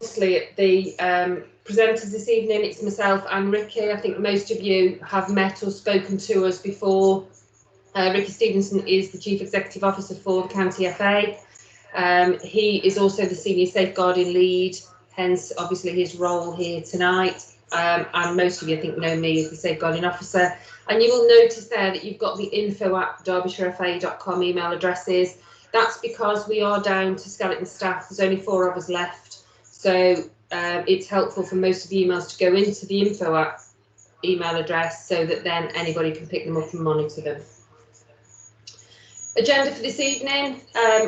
obviously the presenters this evening, it's myself and Ricky. I think most of you have met or spoken to us before. Ricky Stevenson is the Chief Executive Officer for the County FA. He is also the Senior Safeguarding Lead, hence obviously his role here tonight. And most of you I think know me as the Safeguarding Officer. And you will notice there that you've got the info@derbyshirefa.com email addresses. That's because we are down to skeleton staff. There's only 4 of us left. So it's helpful for most of the emails to go into the info email address so that then anybody can pick them up and monitor them. Agenda for this evening,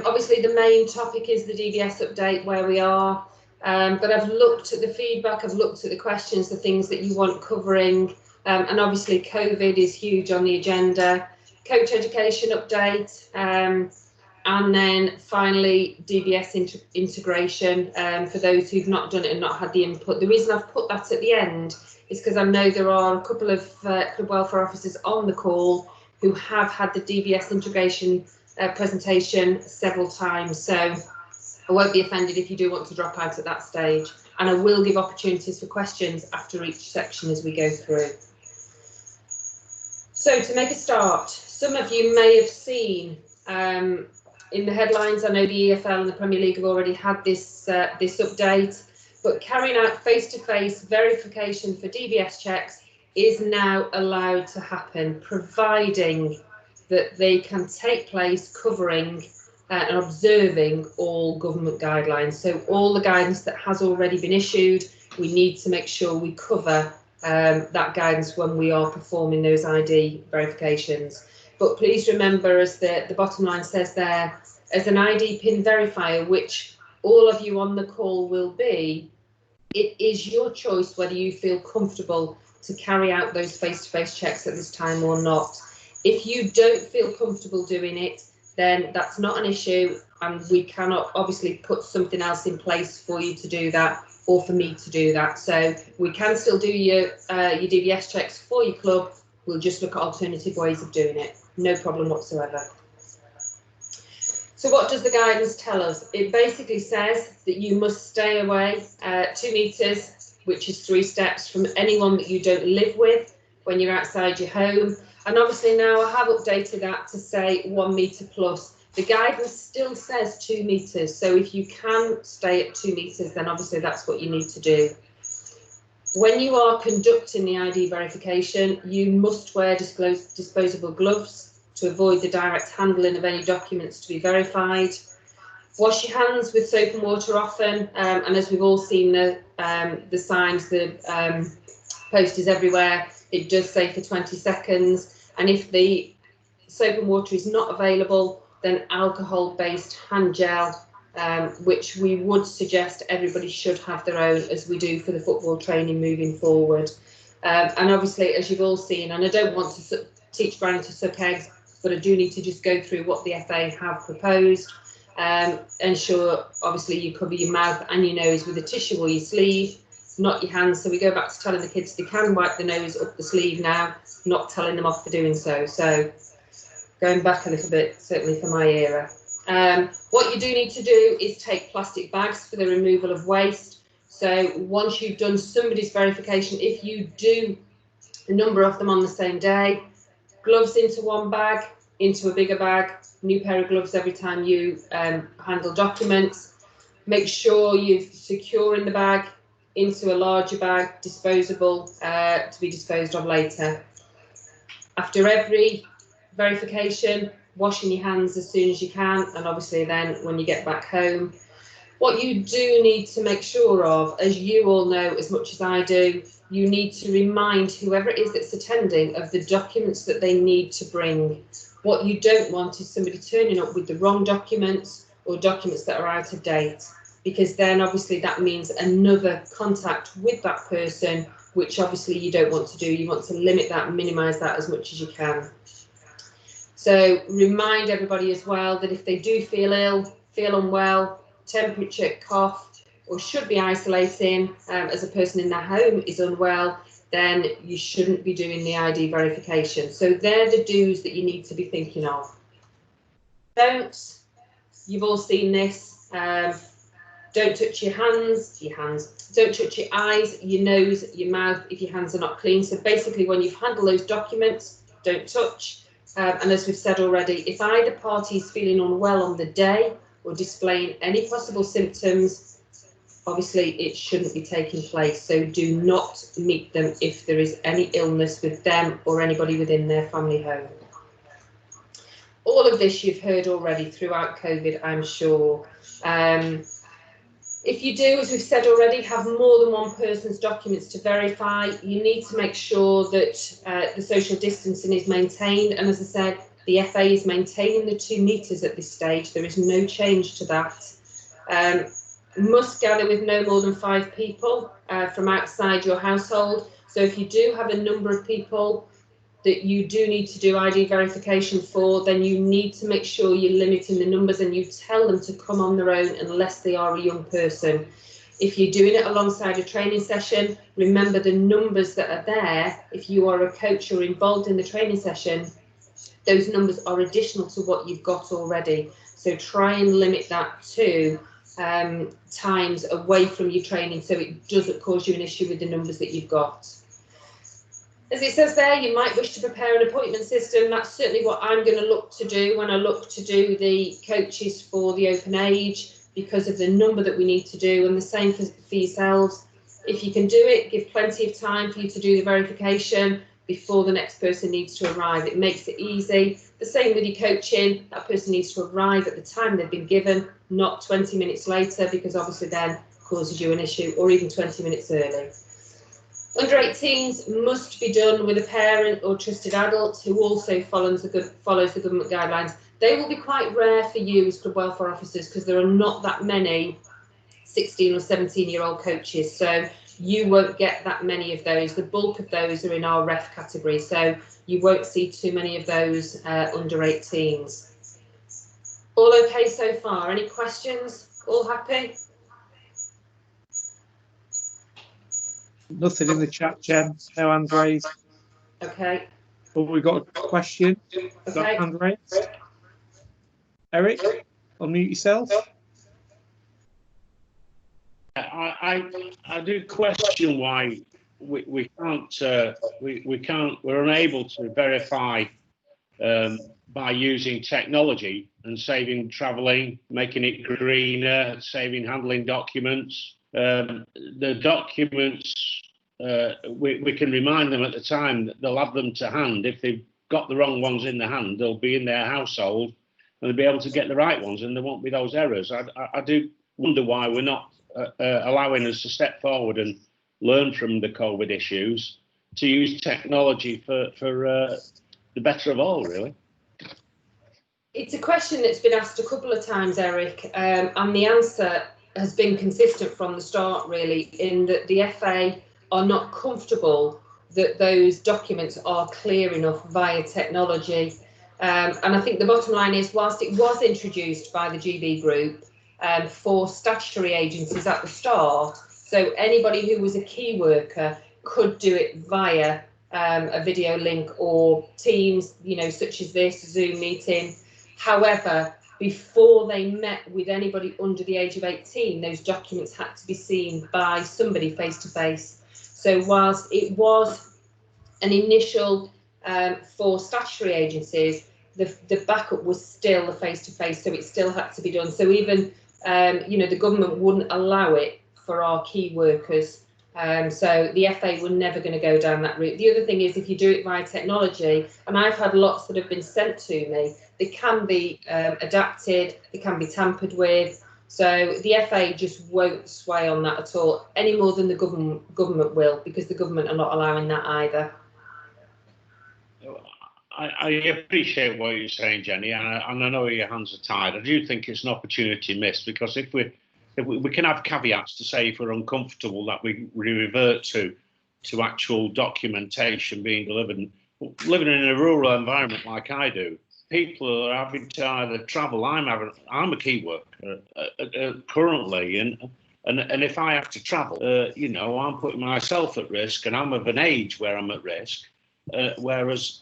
obviously the main topic is the DBS update, where we are, but I've looked at the feedback, I've looked at the questions, the things that you want covering, and obviously COVID is huge on the agenda, coach education update, and then finally DBS integration for those who've not done it and not had the input. The reason I've put that at the end is because I know there are a couple of club welfare officers on the call who have had the DBS integration presentation several times. So I won't be offended if you do want to drop out at that stage. And I will give opportunities for questions after each section as we go through. So to make a start, some of you may have seen in the headlines, I know the EFL and the Premier League have already had this update, but carrying out face-to-face verification for DBS checks is now allowed to happen, providing that they can take place covering and observing all government guidelines. So all the guidance that has already been issued, we need to make sure we cover that guidance when we are performing those ID verifications. But please remember, as the bottom line says there, as an ID PIN verifier, which all of you on the call will be, it is your choice whether you feel comfortable to carry out those face-to-face checks at this time or not. If you don't feel comfortable doing it, then that's not an issue, and we cannot obviously put something else in place for you to do that or for me to do that. So we can still do your DBS checks for your club. We'll just look at alternative ways of doing it. No problem whatsoever. So what does the guidance tell us? It basically says that you must stay away 2 metres, which is 3 steps, from anyone that you don't live with when you're outside your home. And obviously now I have updated that to say 1 metre plus. The guidance still says 2 metres, so if you can stay at 2 metres, then obviously that's what you need to do. When you are conducting the ID verification, you must wear disposable gloves to avoid the direct handling of any documents to be verified. Wash your hands with soap and water often, and as we've all seen the signs, the posters everywhere, it does say for 20 seconds. And if the soap and water is not available, then alcohol-based hand gel, which we would suggest everybody should have their own, as we do for the football training moving forward. And obviously, as you've all seen, and I don't want to teach Granny to suck eggs, but I do need to just go through what the FA have proposed. Ensure obviously you cover your mouth and your nose with a tissue or your sleeve, not your hands. So we go back to telling the kids they can wipe the nose up the sleeve now, not telling them off for doing so. So going back a little bit, certainly for my era. What you do need to do is take plastic bags for the removal of waste. So once you've done somebody's verification, if you do a number of them on the same day, gloves into one bag, into a bigger bag, new pair of gloves every time you handle documents. Make sure you're securing the bag into a larger bag, disposable, to be disposed of later. After every verification, washing your hands as soon as you can, and obviously then when you get back home. What you do need to make sure of, as you all know as much as I do, you need to remind whoever it is that's attending of the documents that they need to bring. What you don't want is somebody turning up with the wrong documents or documents that are out of date, because then obviously that means another contact with that person, which obviously you don't want to do. You want to limit that and minimise that as much as you can. So remind everybody as well that if they do feel ill, feel unwell, temperature, cough, or should be isolating as a person in their home is unwell, then you shouldn't be doing the ID verification. So they're the do's that you need to be thinking of. Don'ts, you've all seen this. Don't touch your hands. Don't touch your eyes, your nose, your mouth if your hands are not clean. So basically, when you've handled those documents, don't touch. And as we've said already, if either party is feeling unwell on the day or displaying any possible symptoms, obviously it shouldn't be taking place. So do not meet them if there is any illness with them or anybody within their family home. All of this you've heard already throughout COVID, I'm sure. If you do, as we've said already, have more than one person's documents to verify, you need to make sure that the social distancing is maintained. And as I said, the FA is maintaining the 2 metres at this stage. There is no change to that. Must gather with no more than 5 people from outside your household. So if you do have a number of people that you do need to do ID verification for, then you need to make sure you're limiting the numbers and you tell them to come on their own unless they are a young person. If you're doing it alongside a training session, remember the numbers that are there. If you are a coach or involved in the training session, those numbers are additional to what you've got already. So try and limit that to times away from your training so it doesn't cause you an issue with the numbers that you've got. As it says there, you might wish to prepare an appointment system. That's certainly what I'm going to look to do when I look to do the coaches for the open age, because of the number that we need to do, and the same for yourselves. If you can do it, give plenty of time for you to do the verification before the next person needs to arrive. It makes it easy. The same with your coaching. That person needs to arrive at the time they've been given, not 20 minutes later, because obviously then causes you an issue, or even 20 minutes early. Under 18s must be done with a parent or trusted adult who also follows the government guidelines. They will be quite rare for you as club welfare officers because there are not that many 16 or 17-year-old coaches, so you won't get that many of those. The bulk of those are in our ref category, so you won't see too many of those under 18s. All okay so far? Any questions? All happy? Nothing in the chat, Jen. No hands raised. Okay. But we've got a question. Okay. Got hand raised. Eric, unmute yourself. I do question why we're unable to verify by using technology and saving travelling, making it greener, saving handling documents. The documents, we can remind them at the time that they'll have them to hand. If they've got the wrong ones in the hand, they'll be in their household and they'll be able to get the right ones, and there won't be those errors. I do wonder why we're not allowing us to step forward and learn from the COVID issues to use technology for the better of all, really. It's a question that's been asked a couple of times, Eric, and the answer has been consistent from the start, really, in that the FA are not comfortable that those documents are clear enough via technology. And I think the bottom line is, whilst it was introduced by the GB group for statutory agencies at the start, so anybody who was a key worker could do it via a video link or Teams, you know, such as this, Zoom meeting. However, before they met with anybody under the age of 18, those documents had to be seen by somebody face to face. So whilst it was an initial for statutory agencies, the backup was still a face to face, so it still had to be done. So even you know, the government wouldn't allow it for our key workers. So the FA were never going to go down that route. The other thing is, if you do it via technology, and I've had lots that have been sent to me, they can be adapted, they can be tampered with. So the FA just won't sway on that at all, any more than the government will, because the government are not allowing that either. I appreciate what you're saying, Jenny, and I know your hands are tied. I do think it's an opportunity missed, because if we can have caveats to say if we're uncomfortable that we revert to actual documentation being delivered. Living in a rural environment like I do, people are having to either travel. I'm a key worker currently, and if I have to travel, you know, I'm putting myself at risk, and I'm of an age where I'm at risk. Whereas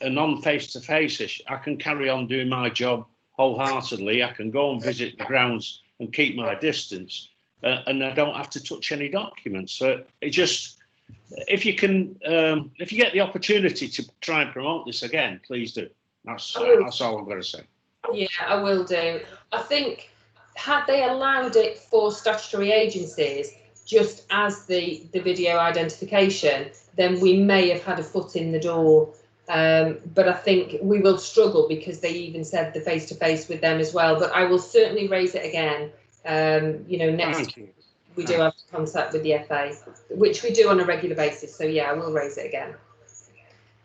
a non-face-to-face issue, I can carry on doing my job wholeheartedly. I can go and visit the grounds and keep my distance, and I don't have to touch any documents. So it just, if you get the opportunity to try and promote this again, please do. That's all I'm going to say. Yeah, I will do. I think had they allowed it for statutory agencies just as the video identification, then we may have had a foot in the door. But I think we will struggle because they even said the face-to-face with them as well. But I will certainly raise it again. You know, next week we do have contact with the FA, which we do on a regular basis. So yeah, I will raise it again.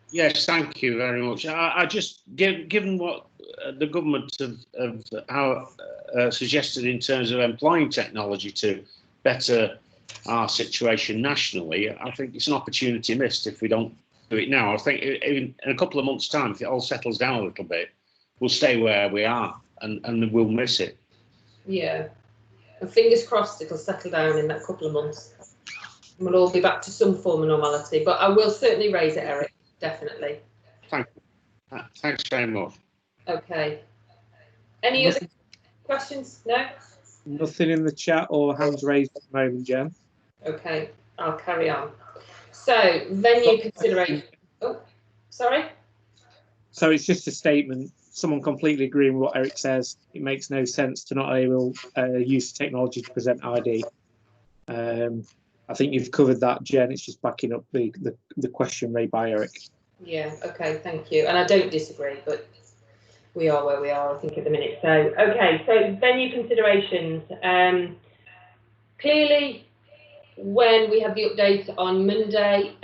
Yes, thank you very much. I just, given what the government have suggested in terms of employing technology to better our situation nationally, I think it's an opportunity missed if we don't do it now. I think in a couple of months' time, if it all settles down a little bit, we'll stay where we are and we'll miss it. Yeah, and fingers crossed it'll settle down in that couple of months. And we'll all be back to some form of normality. But I will certainly raise it, Eric. Definitely. Thanks very much. Okay. Any other questions? No? Nothing in the chat or hands raised at the moment, Jen. Okay, I'll carry on. So, venue consideration. Oh, sorry? So it's just a statement. Someone completely agreeing with what Eric says. It makes no sense to not able use technology to present ID. I think you've covered that, Jen. It's just backing up the question made by Eric. Yeah, okay, thank you. And I don't disagree, but we are where we are, I think, at the minute. So, okay, so venue considerations. Clearly, when we had the update on Monday,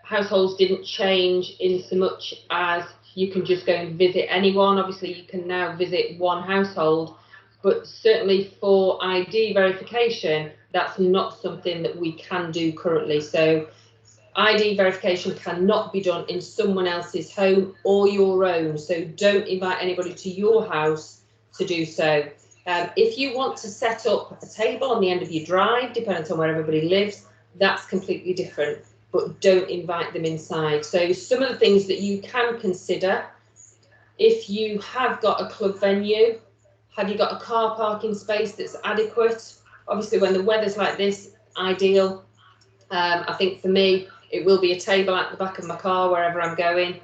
households didn't change in so much as you can just go and visit anyone. Obviously, you can now visit one household, but certainly for ID verification, that's not something that we can do currently. So ID verification cannot be done in someone else's home or your own. So don't invite anybody to your house to do so. If you want to set up a table on the end of your drive, depending on where everybody lives, that's completely different, but don't invite them inside. So some of the things that you can consider, if you have got a club venue, have you got a car parking space that's adequate? Obviously, when the weather's like this, ideal. I think for me, it will be a table at the back of my car wherever I'm going,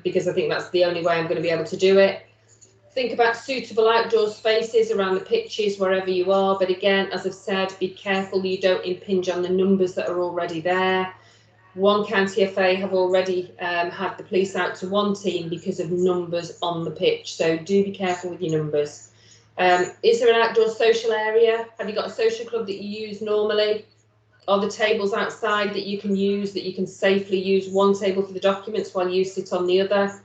because I think that's the only way I'm going to be able to do it. Think about suitable outdoor spaces around the pitches, wherever you are. But again, as I've said, be careful you don't impinge on the numbers that are already there. One county FA have already had the police out to one team because of numbers on the pitch. So do be careful with your numbers. Is there an outdoor social area? Have you got a social club that you use normally? Are the tables outside that you can use, that you can safely use one table for the documents while you sit on the other?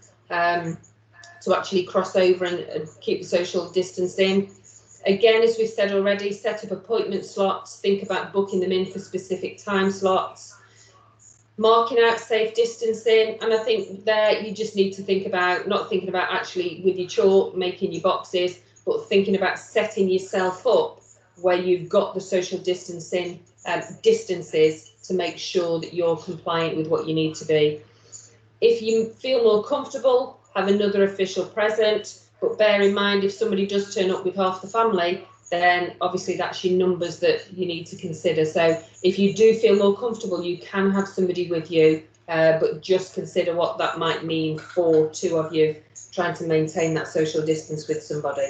To actually cross over and keep the social distancing. Again, as we've said already, set up appointment slots, think about booking them in for specific time slots, marking out safe distancing. And I think there you just need to think about, not thinking about actually with your chalk, making your boxes, but thinking about setting yourself up where you've got the social distancing distances to make sure that you're compliant with what you need to be. If you feel more comfortable, have another official present, but bear in mind if somebody does turn up with half the family, then obviously that's your numbers that you need to consider. So if you do feel more comfortable, you can have somebody with you, but just consider what that might mean for two of you trying to maintain that social distance with somebody.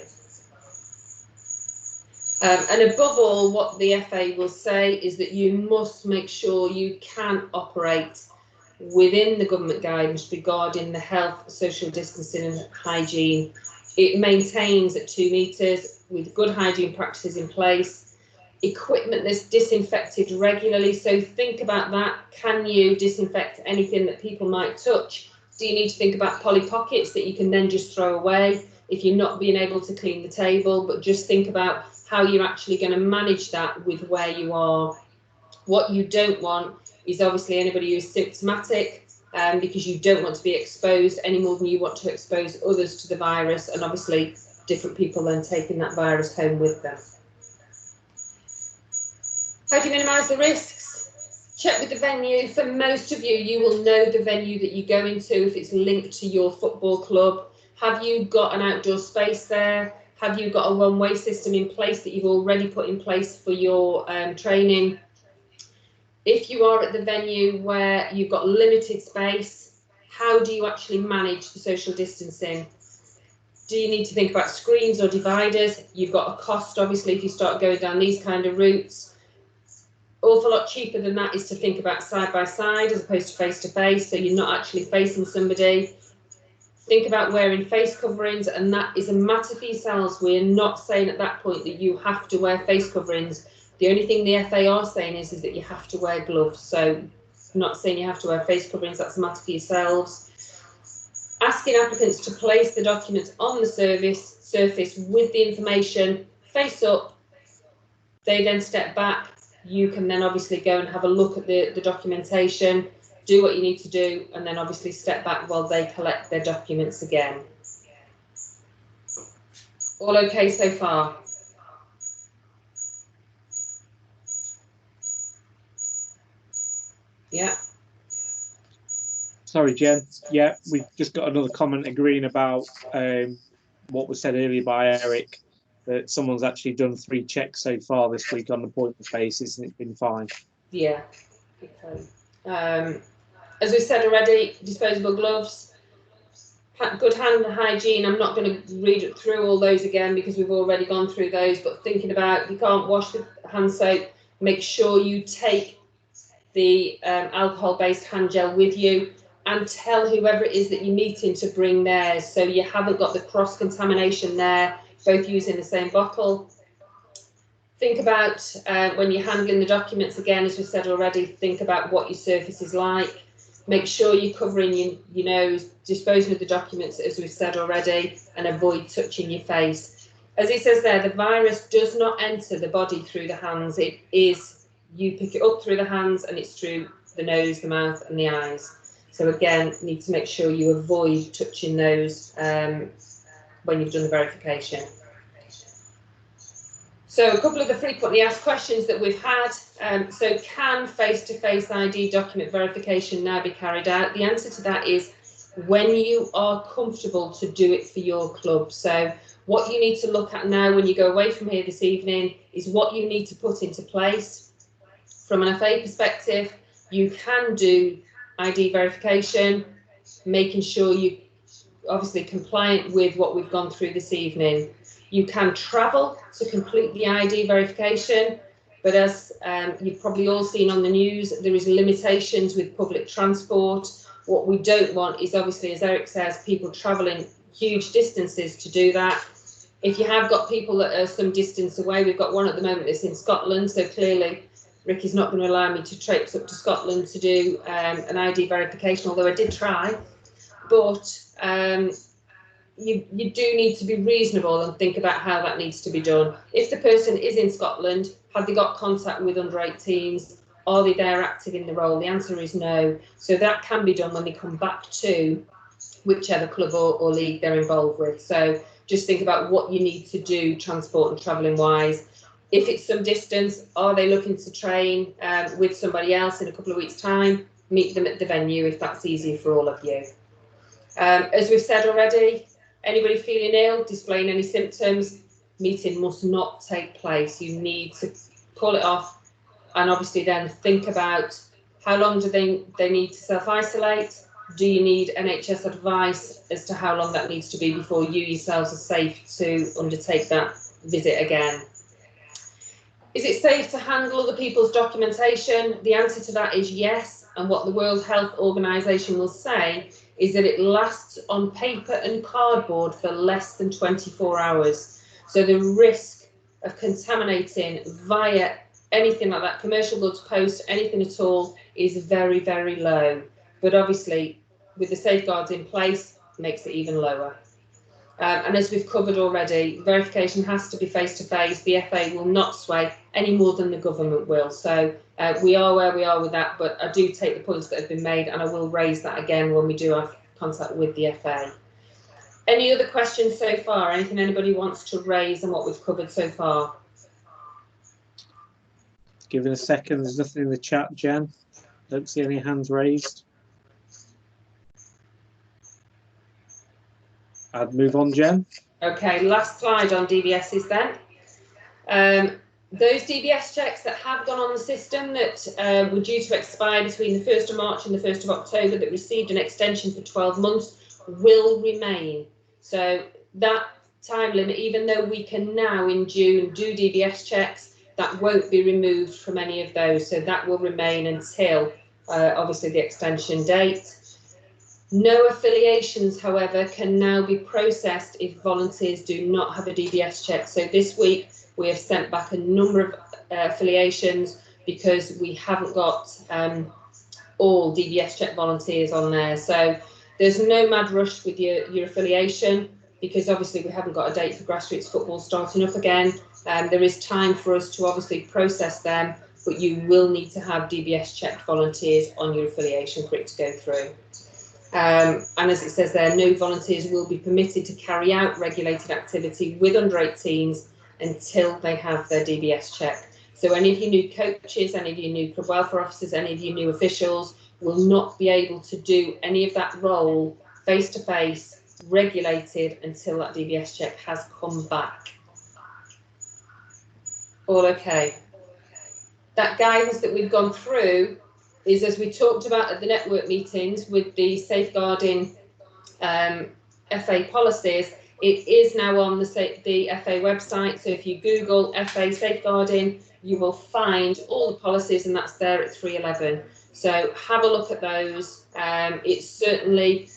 And above all, what the FA will say is that you must make sure you can operate within the government guidance regarding the health, social distancing and hygiene. It maintains at 2 metres with good hygiene practices in place, equipment that's disinfected regularly. So think about that. Can you disinfect anything that people might touch? Do you need to think about poly pockets that you can then just throw away if you're not being able to clean the table? But just think about how you're actually going to manage that with where you are. What you don't want is obviously anybody who's symptomatic, because you don't want to be exposed any more than you want to expose others to the virus, and obviously different people then taking that virus home with them. How do you minimise the risks? Check with the venue. For most of you, you will know the venue that you go into if it's linked to your football club. Have you got an outdoor space there? Have you got a one-way system in place that you've already put in place for your training? If you are at the venue where you've got limited space, how do you actually manage the social distancing? Do you need to think about screens or dividers? You've got a cost, obviously, if you start going down these kind of routes. Awful lot cheaper than that is to think about side by side as opposed to face to face, so you're not actually facing somebody. Think about wearing face coverings, and that is a matter for yourselves. We're not saying at that point that you have to wear face coverings. The only thing the FA are saying is that you have to wear gloves. So I'm not saying you have to wear face coverings, that's a matter for yourselves. Asking applicants to place the documents on the surface with the information face up. They then step back. You can then obviously go and have a look at the documentation, do what you need to do, and then obviously step back while they collect their documents again. All okay so far? Yeah. Sorry, Jen. Yeah, we've just got another comment agreeing about what was said earlier by Eric, that someone's actually done 3 checks so far this week on an appointment basis, and it's been fine. Yeah. Okay. As we said already, disposable gloves, good hand hygiene. I'm not going to read through all those again because we've already gone through those, but thinking about, you can't wash with hand soap, make sure you take the alcohol-based hand gel with you, and tell whoever it is that you're meeting to bring theirs, so you haven't got the cross-contamination there, both using the same bottle. Think about when you're handling the documents again, as we said already, think about what your surface is like. Make sure you're covering your nose, disposing of the documents, as we've said already, and avoid touching your face. As it says there, the virus does not enter the body through the hands. It is, you pick it up through the hands, and it's through the nose, the mouth, and the eyes. So again, need to make sure you avoid touching those when you've done the verification. So a couple of the frequently asked questions that we've had. So can face-to-face ID document verification now be carried out? The answer to that is when you are comfortable to do it for your club. So what you need to look at now when you go away from here this evening is what you need to put into place. From an FA perspective, you can do ID verification, making sure you obviously compliant with what we've gone through this evening. You can travel to complete the ID verification, but as you've probably all seen on the news, there is limitations with public transport. What we don't want is, obviously, as Eric says, people travelling huge distances to do that. If you have got people that are some distance away, we've got one at the moment that's in Scotland, so clearly Ricky's not going to allow me to traipse up to Scotland to do an ID verification, although I did try. But you do need to be reasonable and think about how that needs to be done. If the person is in Scotland, have they got contact with under 18s? Are they there active in the role? The answer is no. So that can be done when they come back to whichever club or league they're involved with. So just think about what you need to do transport and travelling wise. If it's some distance, are they looking to train with somebody else in a couple of weeks' time? Meet them at the venue if that's easier for all of you. As we've said already, anybody feeling ill, displaying any symptoms, meeting must not take place. You need to call it off, and obviously then think about how long do they need to self-isolate. Do you need NHS advice as to how long that needs to be before you yourselves are safe to undertake that visit again? Is it safe to handle other people's documentation? The answer to that is yes, and what the World Health Organization will say is that it lasts on paper and cardboard for less than 24 hours. So the risk of contaminating via anything like that, commercial goods, post, anything at all, is very, very low. But obviously, with the safeguards in place, it makes it even lower. And as we've covered already, verification has to be face-to-face. The FA will not sway any more than the government will. So we are where we are with that, but I do take the points that have been made, and I will raise that again when we do have contact with the FA. Any other questions so far? Anything anybody wants to raise on what we've covered so far? Give it a second. There's nothing in the chat, Jen. Don't see any hands raised. I'd move on, Jen. Okay, last slide on DBSs then. Those DBS checks that have gone on the system that were due to expire between the 1st of March and the 1st of October that received an extension for 12 months will remain. So that time limit, even though we can now in June do DBS checks, that won't be removed from any of those. So that will remain until obviously the extension date. No affiliations, however, can now be processed if volunteers do not have a DBS check. So this week we have sent back a number of affiliations because we haven't got all DBS check volunteers on there. So there's no mad rush with your affiliation because obviously we haven't got a date for grassroots football starting up again. There is time for us to obviously process them, but you will need to have DBS checked volunteers on your affiliation for it to go through. And as it says there, no volunteers will be permitted to carry out regulated activity with under 18s until they have their DBS check. So any of your new coaches, any of your new club welfare officers, any of your new officials will not be able to do any of that role face-to-face regulated until that DBS check has come back. All okay. That guidance that we've gone through is, as we talked about at the network meetings with the safeguarding FA policies, it is now on the FA website. So if you Google FA safeguarding, you will find all the policies, and that's there at 311. So have a look at those. It's certainly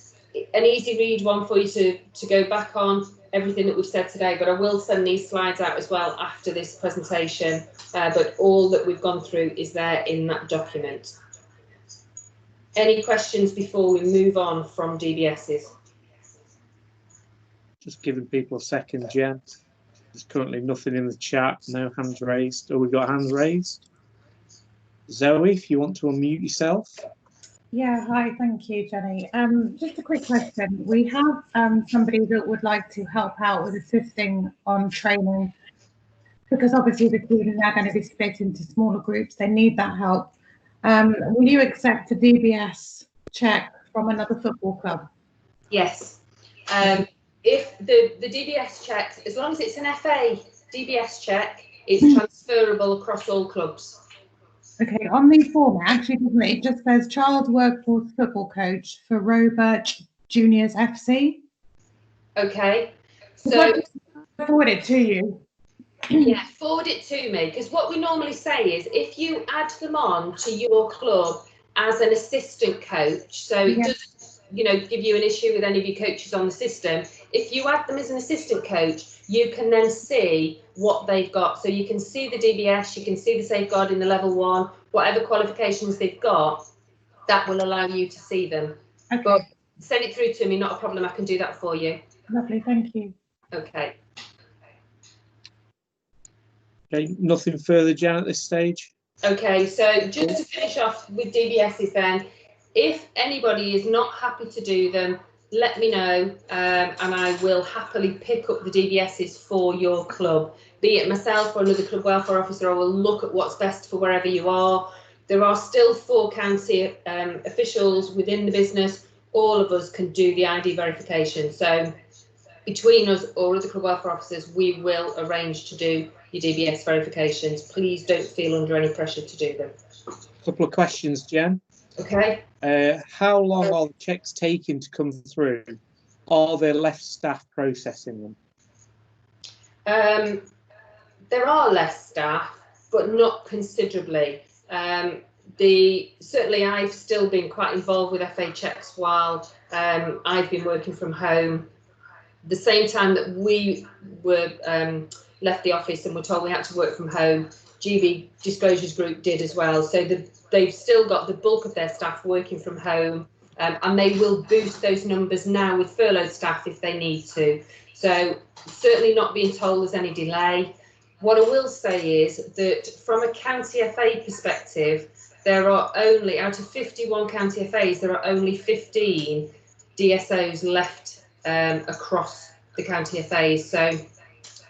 an easy read one for you to go back on everything that we've said today, but I will send these slides out as well after this presentation. But all that we've gone through is there in that document. Any questions before we move on from DBSs? Just giving people a second, Jen. There's currently nothing in the chat, no hands raised. Oh, we've got hands raised. Zoe, if you want to unmute yourself. Yeah, hi, thank you, Jenny. Just a quick question. We have somebody that would like to help out with assisting on training, because obviously the children are going to be split into smaller groups. They need that help. Will you accept a DBS check from another football club? Yes. If the DBS checks, as long as it's an FA DBS check, it's transferable across all clubs. Okay, on the form, actually, doesn't it? It just says child workforce football coach for Robert Juniors FC. Okay. So I forward it to you. Yeah, forward it to me, because what we normally say is if you add them on to your club as an assistant coach, so it doesn't, give you an issue with any of your coaches on the system. If you add them as an assistant coach, you can then see what they've got. So you can see the DBS, you can see the safeguarding, the level 1, whatever qualifications they've got, that will allow you to see them. Okay. But send it through to me, not a problem, I can do that for you. Lovely, thank you. Okay. Okay, nothing further, Jan, at this stage? Okay, so just to finish off with DBSs then, if anybody is not happy to do them, let me know, and I will happily pick up the DBSs for your club, be it myself or another club welfare officer. I will look at what's best for wherever you are. There are still 4 county officials within the business. All of us can do the ID verification. So between us or other club welfare officers, we will arrange to do your DBS verifications. Please don't feel under any pressure to do them. A couple of questions, Jen. Okay. How long are the checks taking to come through? Are there less staff processing them? There are less staff, but not considerably. Certainly I've still been quite involved with FA checks while I've been working from home. The same time that we were left the office and were told we had to work from home, GB Disclosures Group did as well. So they've still got the bulk of their staff working from home, and they will boost those numbers now with furloughed staff if they need to. So certainly not being told there's any delay. What I will say is that from a county FA perspective, there are only, out of 51 county FAs, there are only 15 DSOs left across the county FAs. So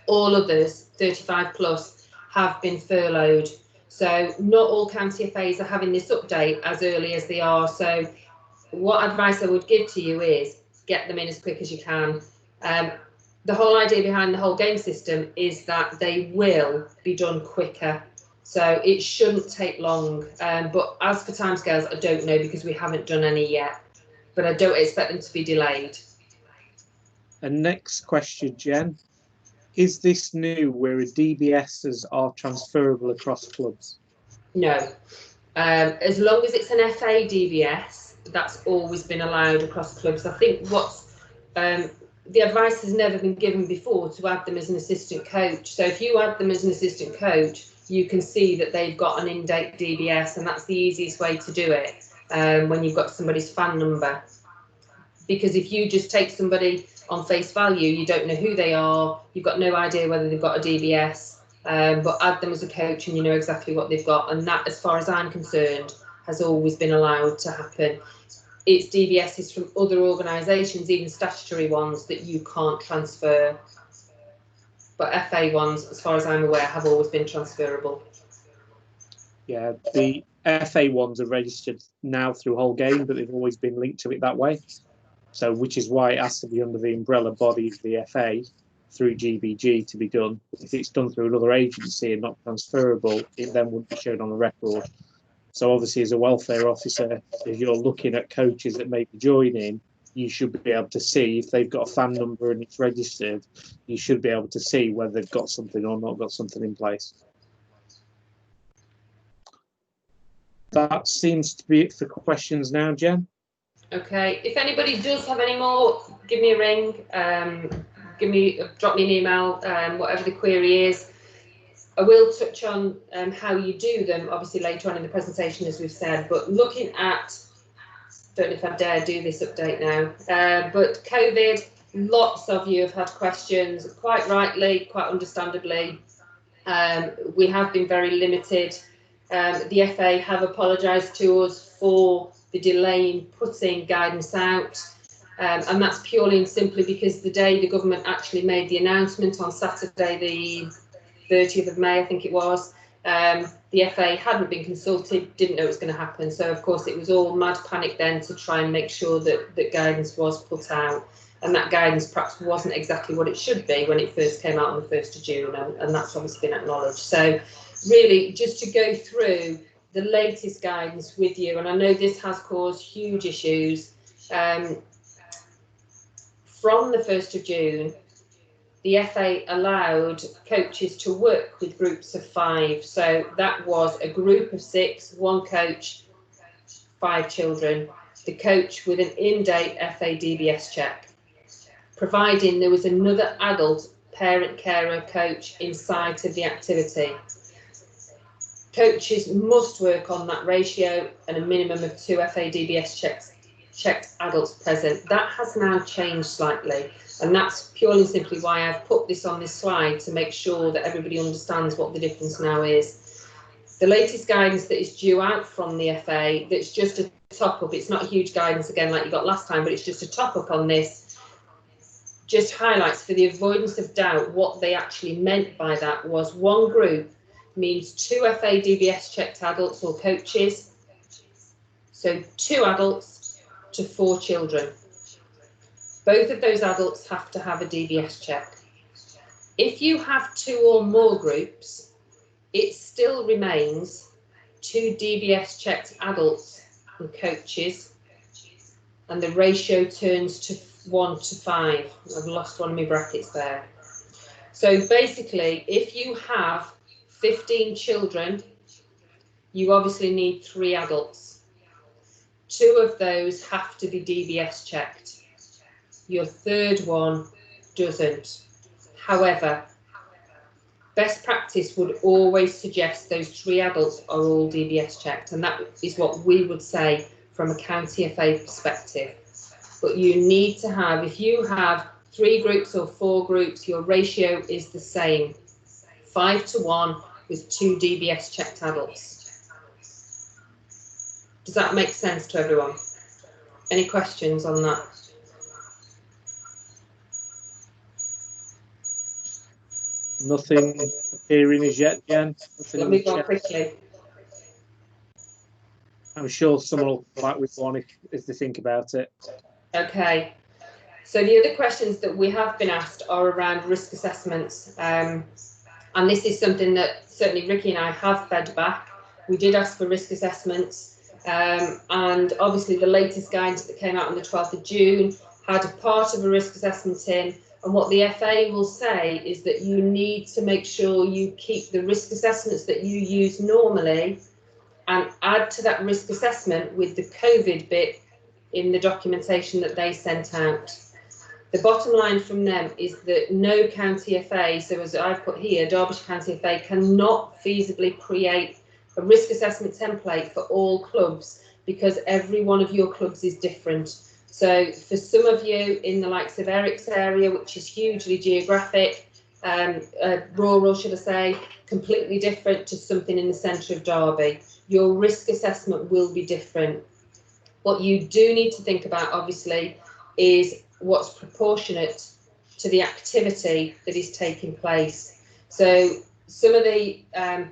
all others, 35 plus, have been furloughed. So not all county FAs are having this update as early as they are. So what advice I would give to you is get them in as quick as you can. the whole idea behind the whole game system is that they will be done quicker. So it shouldn't take long. But as for timescales, I don't know because we haven't done any yet. But I don't expect them to be delayed. And next question, Jen. Is this new where DBSs are transferable across clubs? No. As long as it's an FA DBS, that's always been allowed across clubs. I think what's the advice has never been given before to add them as an assistant coach. So if you add them as an assistant coach, you can see that they've got an in-date DBS, and that's the easiest way to do it when you've got somebody's fan number. Because if you just take somebody on face value, you don't know who they are, you've got no idea whether they've got a DBS, but add them as a coach and you know exactly what they've got. And that, as far as I'm concerned, has always been allowed to happen. It's DBSs from other organisations, even statutory ones, that you can't transfer. But FA ones, as far as I'm aware, have always been transferable. Yeah, the FA ones are registered now through whole game, but they've always been linked to it that way. So, which is why it has to be under the umbrella body of the FA through GBG to be done. If it's done through another agency and not transferable, it then wouldn't be shown on the record. So obviously, as a welfare officer, if you're looking at coaches that may be joining, you should be able to see if they've got a fan number and it's registered. You should be able to see whether they've got something or not got something in place. That seems to be it for questions now, Jen. Okay, if anybody does have any more, give me a ring, drop me an email, whatever the query is. I will touch on how you do them, obviously later on in the presentation, as we've said, but looking at, don't know if I dare do this update now, but COVID, lots of you have had questions, quite rightly, quite understandably. We have been very limited. The FA have apologised to us for the delay in putting guidance out, and that's purely and simply because the day the government actually made the announcement on Saturday, the 30th of May, I think it was, the FA hadn't been consulted, didn't know it was going to happen. So, of course, it was all mad panic then to try and make sure that guidance was put out. And that guidance perhaps wasn't exactly what it should be when it first came out on the 1st of June, and that's obviously been acknowledged. So, really, just to go through the latest guidance with you, and I know this has caused huge issues. From the 1st of June, the FA allowed coaches to work with groups of 5. So that was a group of 6, 1 coach, 5 children, the coach with an in-date FA DBS check, providing there was another adult parent carer coach inside of the activity. Coaches must work on that ratio and a minimum of 2 FA DBS checked adults present. That has now changed slightly, and that's purely and simply why I've put this on this slide, to make sure that everybody understands what the difference now is. The latest guidance that is due out from the FA, that's just a top up, it's not a huge guidance again like you got last time, but it's just a top up on this, just highlights, for the avoidance of doubt, what they actually meant by that was 1 group means 2 FA DBS checked adults or coaches, so 2 adults to 4 children. Both of those adults have to have a DBS check. If you have 2 or more groups, it still remains 2 DBS checked adults and coaches, and the ratio turns to 1 to 5. I've lost one of my brackets there. So basically, if you have 15 children, you obviously need 3 adults. 2 of those have to be DBS checked. Your 3rd one doesn't. However, best practice would always suggest those 3 adults are all DBS checked, and that is what we would say from a county FA perspective. But you need to have, if you have 3 groups or 4 groups, your ratio is the same, 5 to 1 with 2 DBS checked adults. Does that make sense to everyone? Any questions on that? Nothing appearing as yet, Jen. Let me go quickly. I'm sure someone will come back with one if they think about it. Okay. So the other questions that we have been asked are around risk assessments, and this is something that certainly Ricky and I have fed back. We did ask for risk assessments, and obviously the latest guidance that came out on the 12th of June had a part of a risk assessment in, and what the FA will say is that you need to make sure you keep the risk assessments that you use normally and add to that risk assessment with the COVID bit in the documentation that they sent out. The bottom line from them is that no county FA, so as I put here, Derbyshire County FA cannot feasibly create a risk assessment template for all clubs because every one of your clubs is different. So for some of you in the likes of Eric's area, which is hugely geographic, rural, should I say, completely different to something in the centre of Derby, your risk assessment will be different. What you do need to think about, obviously, is what's proportionate to the activity that is taking place. So some of the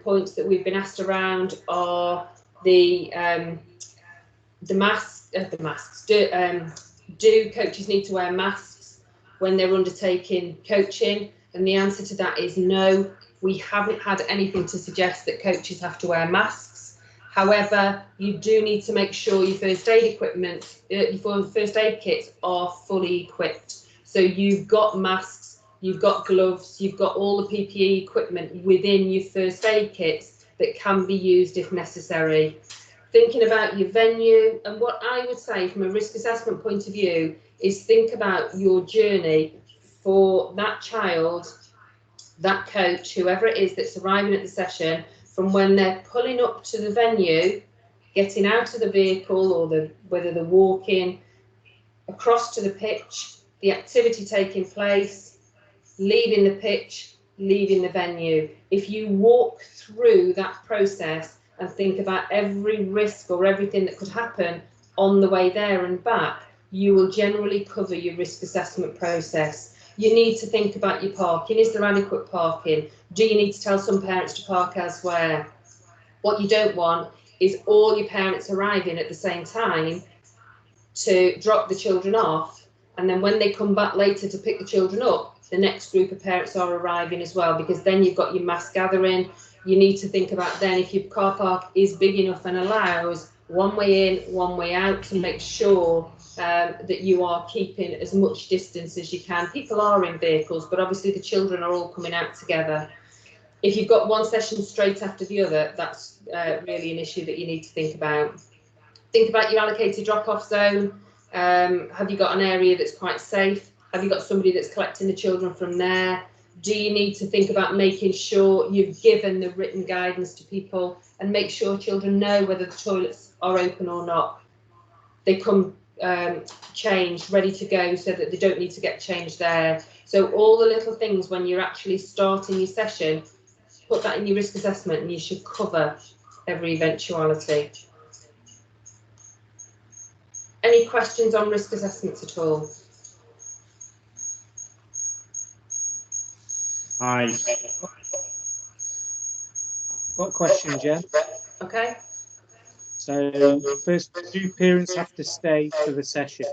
points that we've been asked around are the masks. Do coaches need to wear masks when they're undertaking coaching? And the answer to that is no. We haven't had anything to suggest that coaches have to wear masks. However, you do need to make sure your first aid equipment, your first aid kits are fully equipped. So you've got masks, you've got gloves, you've got all the PPE equipment within your first aid kits that can be used if necessary. Thinking about your venue, and what I would say from a risk assessment point of view is think about your journey for that child, that coach, whoever it is that's arriving at the session, from when they're pulling up to the venue, getting out of the vehicle, or whether they're walking across to the pitch, the activity taking place, leaving the pitch, leaving the venue. If you walk through that process and think about every risk or everything that could happen on the way there and back, you will generally cover your risk assessment process. You need to think about your parking. Is there adequate parking? Do you need to tell some parents to park elsewhere? What you don't want is all your parents arriving at the same time to drop the children off, and then when they come back later to pick the children up, the next group of parents are arriving as well, because then you've got your mass gathering. You need to think about then if your car park is big enough and allows one way in, one way out, to make sure that you are keeping as much distance as you can. People are in vehicles, but obviously the children are all coming out together. If you've got one session straight after the other, that's really an issue that you need to think about. Think about your allocated drop-off zone. Have you got an area that's quite safe? Have you got somebody that's collecting the children from there? Do you need to think about making sure you've given the written guidance to people and make sure children know whether the toilets are open or not? They come changed, ready to go, so that they don't need to get changed there. So all the little things when you're actually starting your session, put that in your risk assessment and you should cover every eventuality. Any questions on risk assessments at all? Got a question, Jen. Okay. So first, do parents have to stay for the session?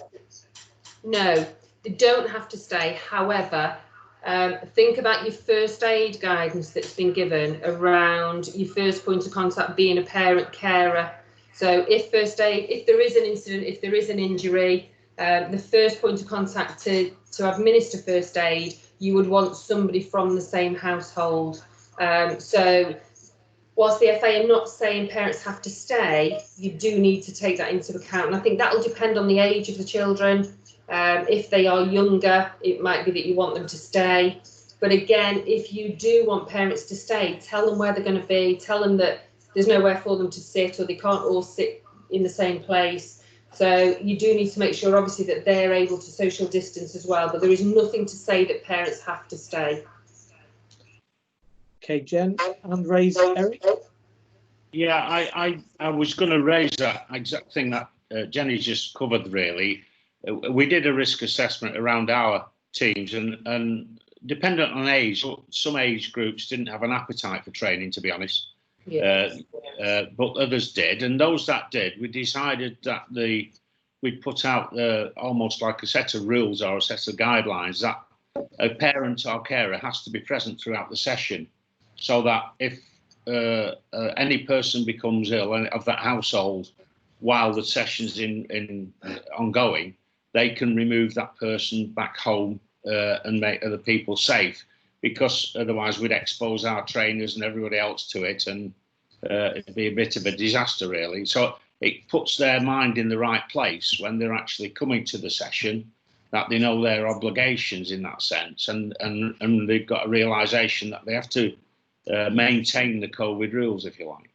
No, they don't have to stay. However, think about your first aid guidance that's been given around your first point of contact being a parent carer. So if first aid, if there is an incident, if there is an injury, the first point of contact to administer first aid, you would want somebody from the same household. So whilst the FA are not saying parents have to stay, you do need to take that into account. And I think that will depend on the age of the children. If they are younger, it might be that you want them to stay. But again, if you do want parents to stay, tell them where they're going to be, tell them that there's nowhere for them to sit, or they can't all sit in the same place. So you do need to make sure, obviously, that they're able to social distance as well, but there is nothing to say that parents have to stay. Okay, Jen, and raise Eric. Yeah, I was going to raise that exact thing that Jenny just covered, really. We did a risk assessment around our teams, and dependent on age, some age groups didn't have an appetite for training, to be honest. Yeah. But others did, and those that did, we decided that the we put out almost like a set of rules or a set of guidelines that a parent or carer has to be present throughout the session, so that if any person becomes ill of that household while the session's ongoing, they can remove that person back home and make other people safe, because otherwise we'd expose our trainers and everybody else to it, and it'd be a bit of a disaster, really. So it puts their mind in the right place when they're actually coming to the session, that they know their obligations in that sense, and they've got a realisation that they have to maintain the COVID rules, if you like.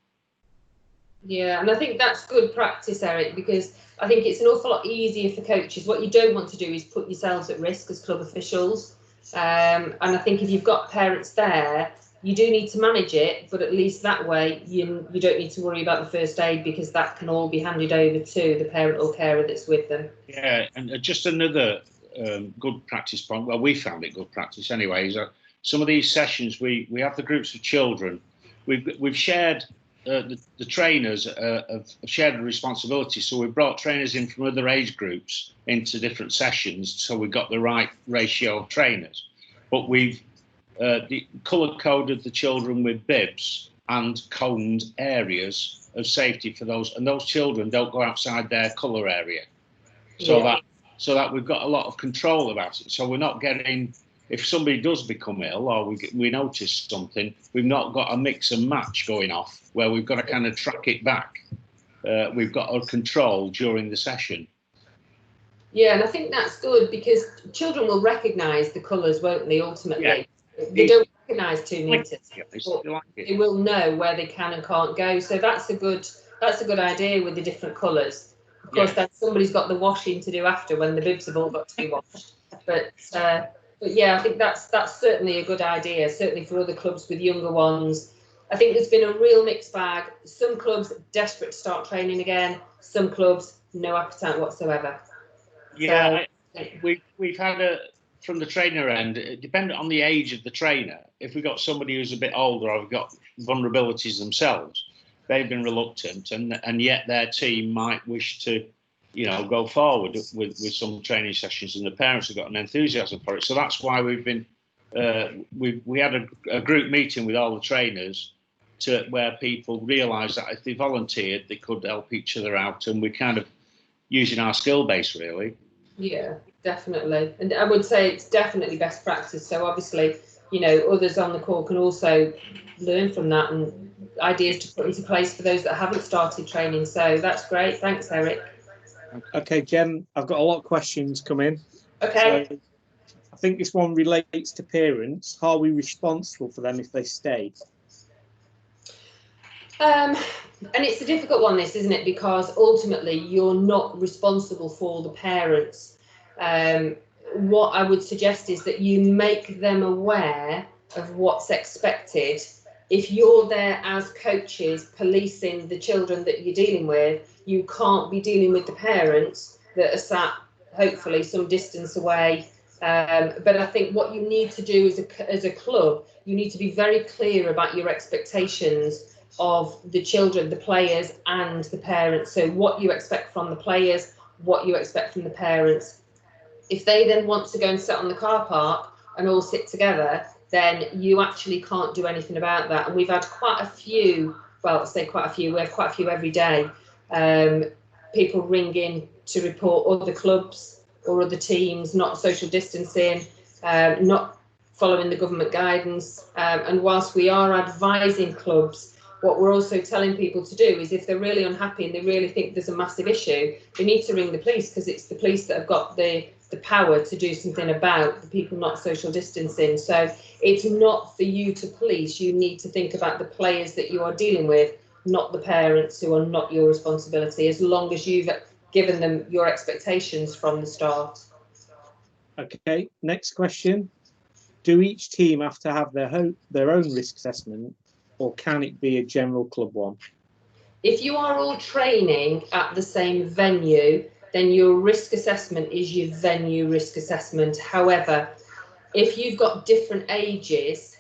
Yeah, and I think that's good practice, Eric, because I think it's an awful lot easier for coaches. What you don't want to do is put yourselves at risk as club officials. And I think if you've got parents there, you do need to manage it, but at least that way you don't need to worry about the first aid, because that can all be handed over to the parent or carer that's with them. Yeah, and just another good practice point, well, we found it good practice anyway, is some of these sessions we have the groups of children. We've shared the trainers have shared the responsibility, so we've brought trainers in from other age groups into different sessions, so we've got the right ratio of trainers. But we've colour coded the children with bibs and coned areas of safety for those, and those children don't go outside their colour area, so that we've got a lot of control about it. So we're not getting, if somebody does become ill or we notice something, we've not got a mix and match going off where we've got to kind of track it back. We've got a control during the session. Yeah, and I think that's good, because children will recognise the colours, won't they, ultimately? Yeah. They don't recognise 2 metres, but they will know where they can and can't go. So that's a good idea with the different colours. Of course, then somebody's got the washing to do after, when the bibs have all got to be washed. But yeah, I think that's certainly a good idea, certainly for other clubs with younger ones. I think there's been a real mixed bag. Some clubs desperate to start training again. Some clubs no appetite whatsoever. Yeah, so, we've had from the trainer end, dependent on the age of the trainer. If we've got somebody who's a bit older or have got vulnerabilities themselves, they've been reluctant, and yet their team might wish to, go forward with some training sessions, and the parents have got an enthusiasm for it. So that's why we've been we had a group meeting with all the trainers where people realised that if they volunteered, they could help each other out, and we're kind of using our skill base, really. Yeah, definitely. And I would say it's definitely best practice. So obviously, others on the call can also learn from that, and ideas to put into place for those that haven't started training. So that's great. Thanks, Eric. Okay, Jen, I've got a lot of questions come in. Okay. So I think this one relates to parents. Are we responsible for them if they stay? And it's a difficult one, this, isn't it? Because ultimately you're not responsible for the parents. What I would suggest is that you make them aware of what's expected. If you're there as coaches policing the children that you're dealing with, you can't be dealing with the parents that are sat hopefully some distance away. But I think what you need to do as a club, you need to be very clear about your expectations of the children, the players and the parents. So what you expect from the players, what you expect from the parents. If they then want to go and sit on the car park and all sit together, then you actually can't do anything about that. And we've had quite a few, well, I say quite a few, we have quite a few every day, people ring in to report other clubs or other teams not social distancing, not following the government guidance. And whilst we are advising clubs, what we're also telling people to do is, if they're really unhappy and they really think there's a massive issue, they need to ring the police, because it's the police that have got the power to do something about the people not social distancing. So it's not for you to police. You need to think about the players that you are dealing with, not the parents, who are not your responsibility, as long as you've given them your expectations from the start. Okay, next question. Do each team have to have their own risk assessment, or can it be a general club one? If you are all training at the same venue, then your risk assessment is your venue risk assessment. However, if you've got different ages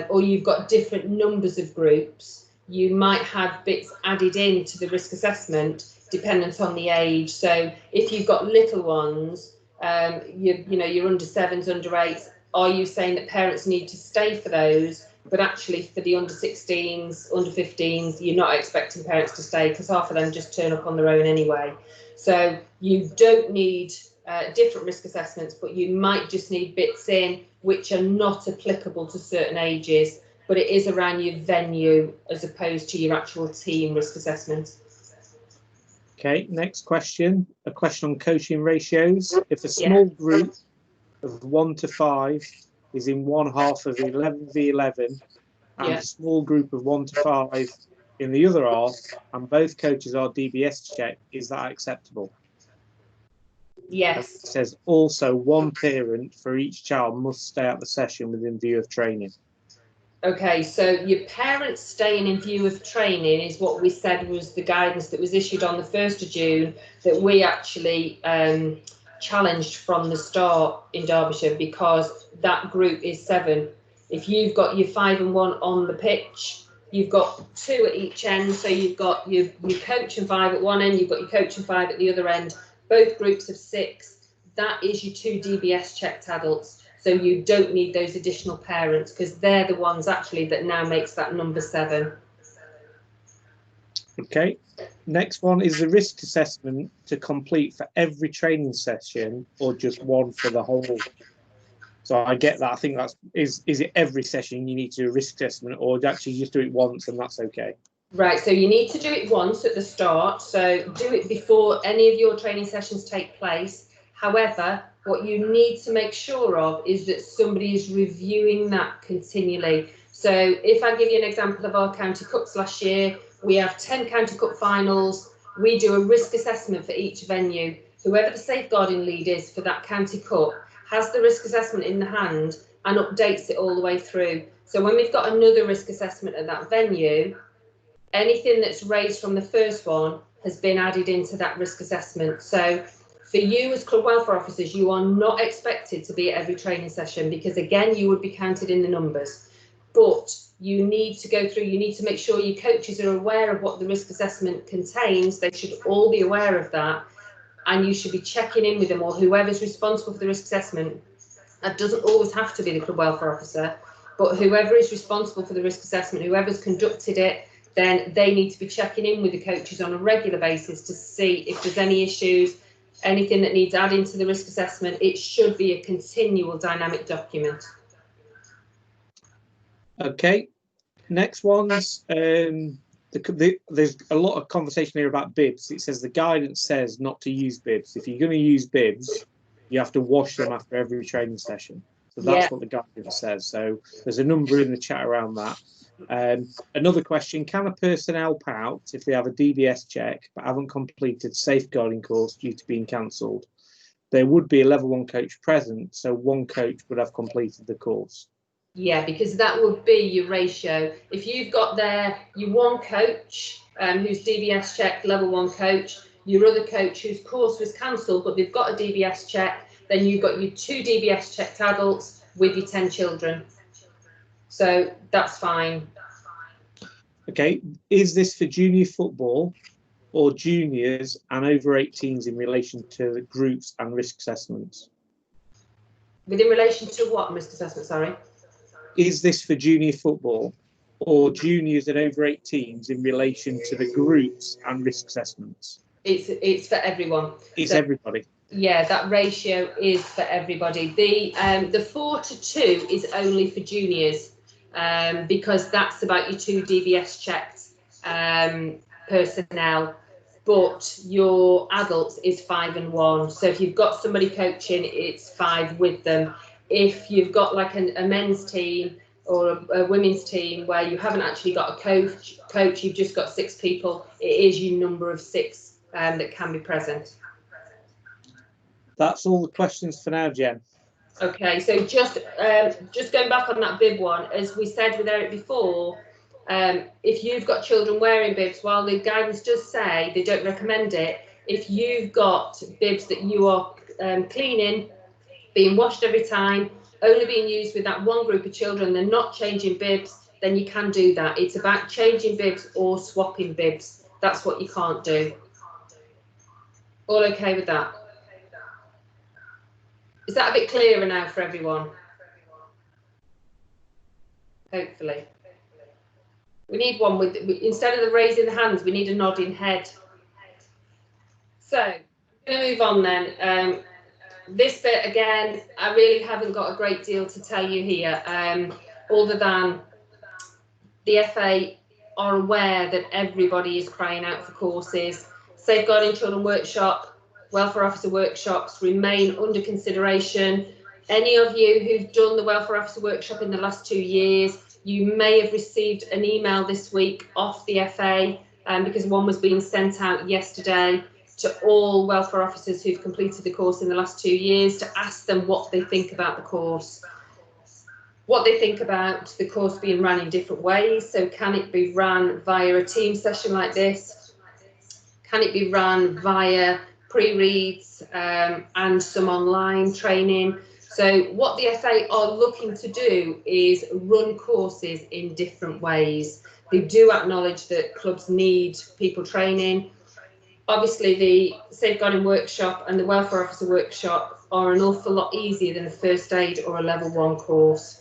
or you've got different numbers of groups, you might have bits added into the risk assessment dependent on the age. So if you've got little ones, you're under 7s, under 8s, are you saying that parents need to stay for those? But actually for the under 16s, under 15s, you're not expecting parents to stay because half of them just turn up on their own anyway. So you don't need different risk assessments, but you might just need bits in which are not applicable to certain ages, but it is around your venue as opposed to your actual team risk assessment. Okay, next question. A question on coaching ratios. If a small group of 1 to 5 is in one half of 11v11 and a small group of 1 to 5 in the other half and both coaches are DBS checked, is that acceptable? Yes. It says also one parent for each child must stay at the session within view of training. Okay, so your parents staying in view of training is what we said was the guidance that was issued on the 1st of June that we actually challenged from the start in Derbyshire, because that group is 7. If you've got your 5 and 1 on the pitch, you've got 2 at each end, so you've got your coach and 5 at one end, you've got your coach and 5 at the other end, both groups of 6, that is your 2 DBS checked adults. So you don't need those additional parents because they're the ones actually that now makes that number 7. Okay, next one is the risk assessment to complete for every training session or just one for the whole. So I get that. I think that's is it every session you need to do a risk assessment, or actually just do it once and that's okay? Right, so you need to do it once at the start. So do it before any of your training sessions take place. However, what you need to make sure of is that somebody is reviewing that continually. So if I give you an example of our county cups last year, we have 10 county cup finals. We do a risk assessment for each venue. Whoever the safeguarding lead is for that county cup has the risk assessment in the hand and updates it all the way through. So when we've got another risk assessment at that venue, anything that's raised from the first one has been added into that risk assessment. So for you as club welfare officers, you are not expected to be at every training session because, again, you would be counted in the numbers. But you need to go through, you need to make sure your coaches are aware of what the risk assessment contains. They should all be aware of that. And you should be checking in with them, or whoever's responsible for the risk assessment. That doesn't always have to be the club welfare officer, but whoever is responsible for the risk assessment, whoever's conducted it, then they need to be checking in with the coaches on a regular basis to see if there's any issues, anything that needs adding to the risk assessment. It should be a continual dynamic document. Okay, next one's there's a lot of conversation here about bibs. It says the guidance says not to use bibs. If you're going to use bibs, you have to wash them after every training session. So that's what the guidance says. So there's a number in the chat around that. Another question, can a person help out if they have a DBS check but haven't completed safeguarding course due to being cancelled? There would be a level 1 coach present, so one coach would have completed the course. Yeah, because that would be your ratio. If you've got there your one coach who's DBS checked, level 1 coach, your other coach whose course was cancelled but they've got a DBS check, then you've got your 2 DBS checked adults with your 10 children. So that's fine. Okay, is this for junior football or juniors and over 18s in relation to the groups and risk assessments? Within relation to what risk assessment, sorry? Is this for junior football or juniors and over 18s in relation to the groups and risk assessments? It's for everyone. It's everybody. Yeah, that ratio is for everybody. The 4 to 2 is only for juniors because that's about your 2 DBS checked personnel, but your adults is 5 and 1. So if you've got somebody coaching, it's 5 with them. If you've got like a men's team or a women's team where you haven't actually got a coach, you've just got 6 people, it is your number of 6 that can be present. That's all the questions for now, Jen. Okay, so just going back on that bib one, as we said with Eric before, if you've got children wearing bibs, while the guidance does say they don't recommend it, if you've got bibs that you are cleaning, being washed every time, only being used with that one group of children, they're not changing bibs, then you can do that. It's about changing bibs or swapping bibs. That's what you can't do. All okay with that? Is that a bit clearer now for everyone? Hopefully. We need one with, instead of the raising the hands, we need a nodding head. So, I'm going to move on then. This bit again, I really haven't got a great deal to tell you here, other than the FA are aware that everybody is crying out for courses. Safeguarding Children workshop, welfare officer workshops remain under consideration. Any of you who've done the welfare officer workshop in the last 2 years, you may have received an email this week off the FA, because one was being sent out yesterday to all welfare officers who've completed the course in the last 2 years to ask them what they think about the course. What they think about the course being run in different ways. So can it be run via a team session like this? Can it be run via pre-reads and some online training? So what the FA are looking to do is run courses in different ways. They do acknowledge that clubs need people training. Obviously, the safeguarding workshop and the welfare officer workshop are an awful lot easier than a first aid or a level 1 course.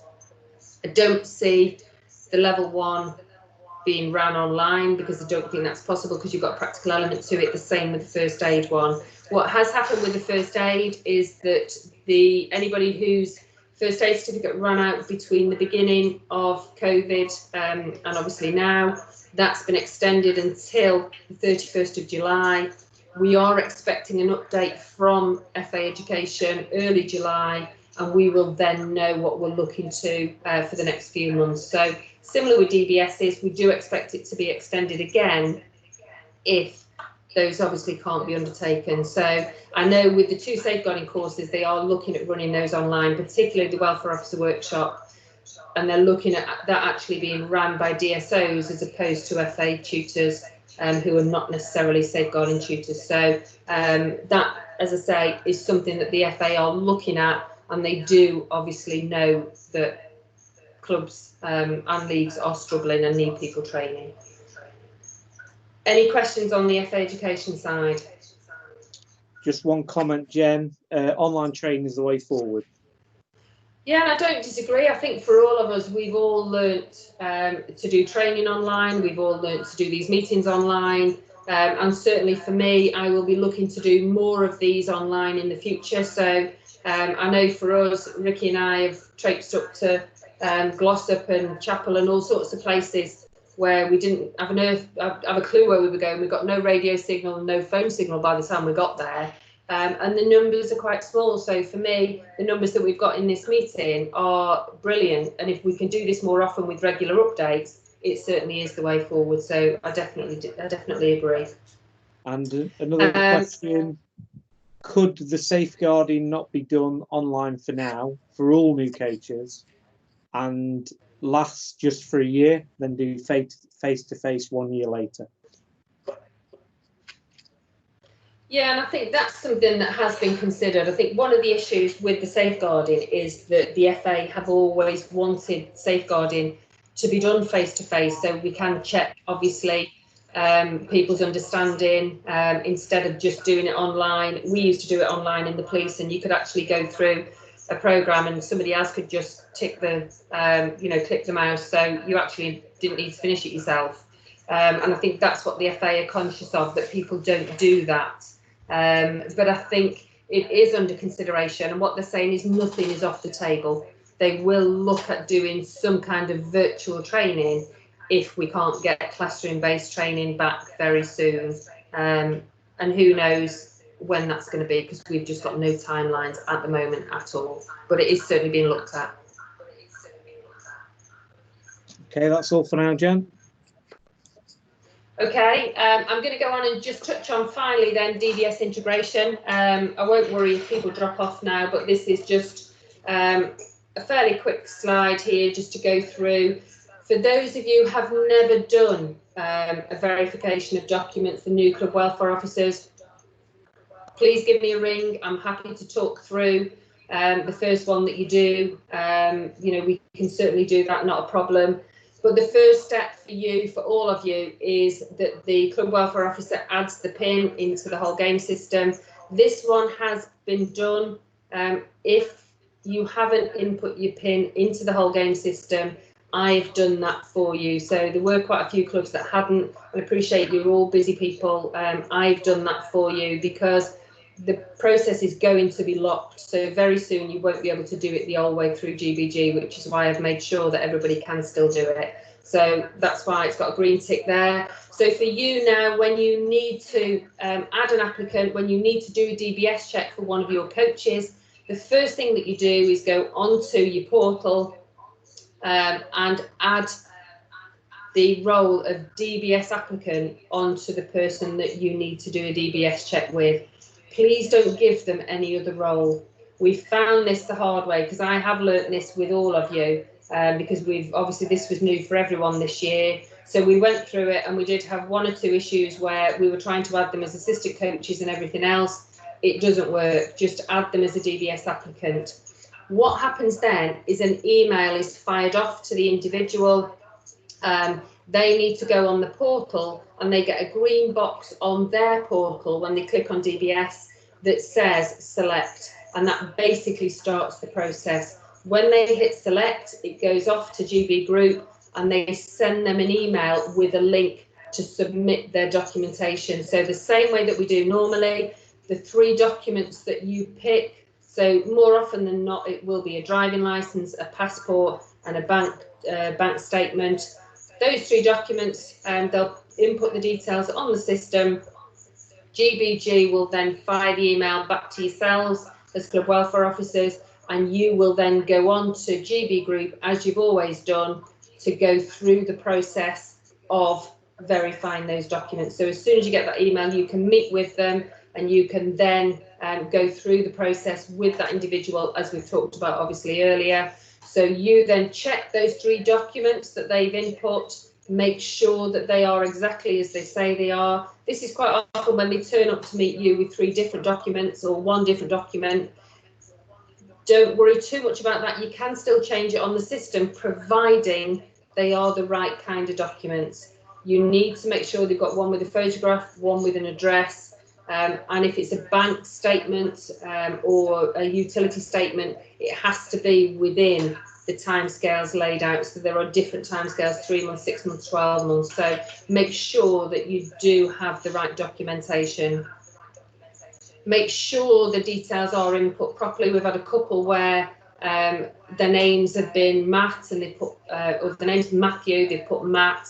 I don't see the level 1 being ran online because I don't think that's possible, because you've got a practical element to it, the same with the first aid one. What has happened with the first aid is that anybody whose first aid certificate ran out between the beginning of COVID and obviously now, that's been extended until the 31st of July. We are expecting an update from FA Education early July, and we will then know what we're looking to for the next few months. So similar with DBSs, we do expect it to be extended again if those obviously can't be undertaken. So I know with the 2 safeguarding courses, they are looking at running those online, particularly the welfare officer workshop, and they're looking at that actually being run by DSOs as opposed to FA tutors who are not necessarily safeguarding tutors. So that, as I say, is something that the FA are looking at, and they do obviously know that clubs and leagues are struggling and need people training. Any questions on the FA Education side? Just one comment, Jen. Online training is the way forward. Yeah, and I don't disagree. I think for all of us, we've all learnt to do training online. We've all learnt to do these meetings online. And certainly for me, I will be looking to do more of these online in the future. So I know for us, Ricky and I have traipsed up to Glossop and Chapel and all sorts of places where we didn't have a clue where we were going. We got no radio signal and no phone signal by the time we got there. And the numbers are quite small. So for me, the numbers that we've got in this meeting are brilliant. And if we can do this more often with regular updates, it certainly is the way forward. So I definitely agree. And another question, could the safeguarding not be done online for now for all new coaches and last just for a year, then do face-to-face 1 year later? Yeah, and I think that's something that has been considered. I think one of the issues with the safeguarding is that the FA have always wanted safeguarding to be done face-to-face, so we can check, obviously, people's understanding instead of just doing it online. We used to do it online in the police, and you could actually go through a program and somebody else could just tick the, click the mouse, so you actually didn't need to finish it yourself. And I think that's what the FA are conscious of, that people don't do that. But I think it is under consideration, and what they're saying is nothing is off the table. They will look at doing some kind of virtual training if we can't get classroom-based training back very soon. And who knows when that's going to be, because we've just got no timelines at the moment at all. But it is certainly being looked at. Okay, that's all for now, Jen. Okay, I'm going to go on and just touch on finally then Dbs integration. I won't worry if people drop off now, but this is just a fairly quick slide here just to go through. For those of you who have never done a verification of documents for new club welfare officers, please give me a ring. I'm happy to talk through the first one that you do. We can certainly do that, not a problem. But the first step for you, for all of you, is that the club welfare officer adds the PIN into the whole game system. This one has been done. If you haven't input your PIN into the whole game system, I've done that for you. So there were quite a few clubs that hadn't. I appreciate you're all busy people. I've done that for you because the process is going to be locked. So very soon you won't be able to do it the old way through GBG, which is why I've made sure that everybody can still do it. So that's why it's got a green tick there. So for you now, when you need to add an applicant, when you need to do a DBS check for one of your coaches, the first thing that you do is go onto your portal and add the role of DBS applicant onto the person that you need to do a DBS check with. Please don't give them any other role. We found this the hard way because I have learnt this with all of you because obviously this was new for everyone this year. So we went through it and we did have 1 or 2 issues where we were trying to add them as assistant coaches and everything else. It doesn't work. Just add them as a DBS applicant. What happens then is an email is fired off to the individual. They need to go on the portal and they get a green box on their portal when they click on DBS that says select, and that basically starts the process. When they hit select, it goes off to GB Group and they send them an email with a link to submit their documentation. So the same way that we do normally, the 3 documents that you pick, so more often than not it will be a driving licence, a passport and a bank statement. Those 3 documents, they'll input the details on the system. GBG will then fire the email back to yourselves as club welfare officers, and you will then go on to GB Group, as you've always done, to go through the process of verifying those documents. So as soon as you get that email, you can meet with them and you can then go through the process with that individual, as we've talked about obviously earlier. So you then check those 3 documents that they've input, make sure that they are exactly as they say they are. This is quite often when they turn up to meet you with 3 different documents or 1 different document. Don't worry too much about that. You can still change it on the system, providing they are the right kind of documents. You need to make sure they've got 1 with a photograph, 1 with an address, and if it's a bank statement or a utility statement, it has to be within the timescales laid out. So there are different timescales: 3 months, 6 months, 12 months. So make sure that you do have the right documentation. Make sure the details are input properly. We've had a couple where their names have been Matt and they put, or the name's Matthew, they've put Matt.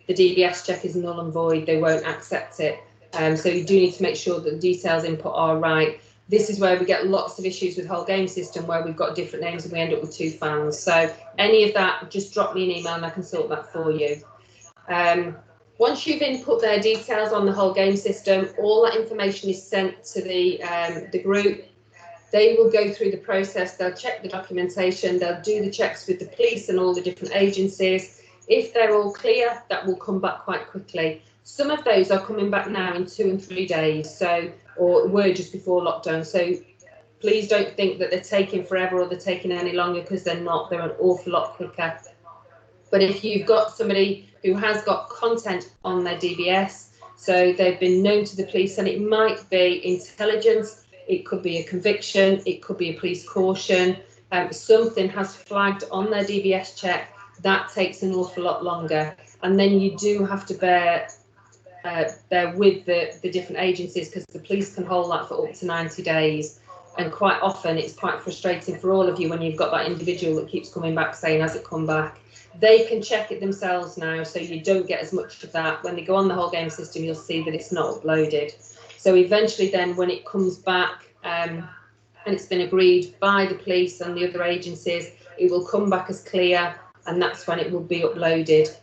The DBS check is null and void, they won't accept it. So you do need to make sure that the details input are right. This is where we get lots of issues with whole game system where we've got different names and we end up with 2 fans. So any of that, just drop me an email and I can sort that for you. Once you've input their details on the whole game system, all that information is sent to the group. They will go through the process, they'll check the documentation, they'll do the checks with the police and all the different agencies. If they're all clear, that will come back quite quickly. Some of those are coming back now in 2 and 3 days, so, or were just before lockdown. So please don't think that they're taking forever or they're taking any longer, because they're not. They're an awful lot quicker. But if you've got somebody who has got content on their DBS, so they've been known to the police, and it might be intelligence, it could be a conviction, it could be a police caution, something has flagged on their DBS check, that takes an awful lot longer. And then you do have to bear with the different agencies, because the police can hold that for up to 90 days. And quite often it's quite frustrating for all of you when you've got that individual that keeps coming back saying, has it come back? They can check it themselves now, so you don't get as much of that. When they go on the whole game system, you'll see that it's not uploaded. So eventually then when it comes back and it's been agreed by the police and the other agencies, it will come back as clear, and that's when it will be uploaded.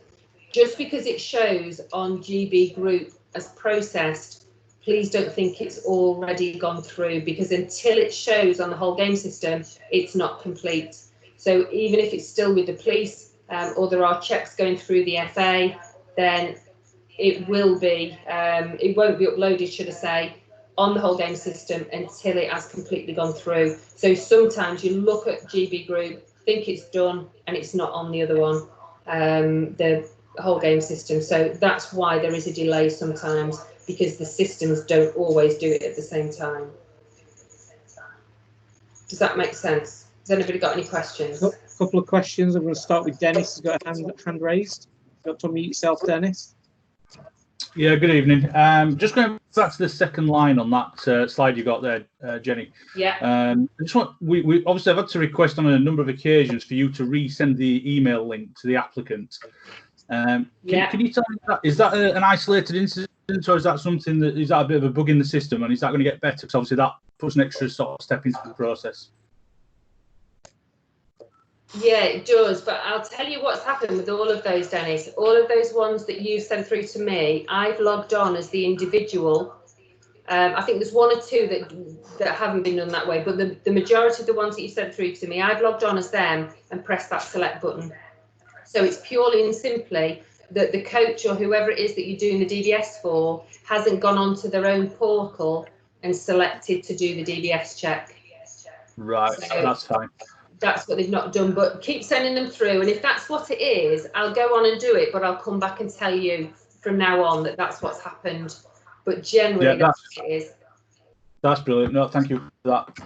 Just because it shows on GB Group as processed, please don't think it's already gone through, because until it shows on the whole game system, it's not complete. So even if it's still with the police, or there are checks going through the FA, then it will be, it won't be uploaded, should I say, on the whole game system until it has completely gone through. So sometimes you look at GB Group, think it's done, and it's not on the other one. the whole game system. So that's why there is a delay sometimes, because the systems don't always do it at the same time. Does that make sense? Has anybody got any questions? A couple of questions. I'm going to start with Dennis. He's got a hand raised. Got to unmute yourself, Dennis. Yeah, good evening. Just going back to the second line on that slide you got there, Jenny. Yeah. I just want, we obviously I've had to request on a number of occasions for you to resend the email link to the applicant. Can you tell me that, is that an isolated incident, or is that something that is that a bit of a bug in the system, and is that going to get better? Because obviously that puts an extra sort of step into the process. Yeah, it does, but I'll tell you what's happened with all of those, Dennis. All of those ones that you sent through to me, I've logged on as the individual. I think there's one or two that haven't been done that way, but the majority of the ones that you sent through to me, I've logged on as them and pressed that select button. So it's purely and simply that the coach or whoever it is that you're doing the DBS for hasn't gone onto their own portal and selected to do the DBS check. Right, so that's fine. That's what they've not done, but keep sending them through, and if that's what it is, I'll go on and do it, but I'll come back and tell you from now on that that's what's happened. But generally, that's what it is. That's brilliant. No, thank you for that.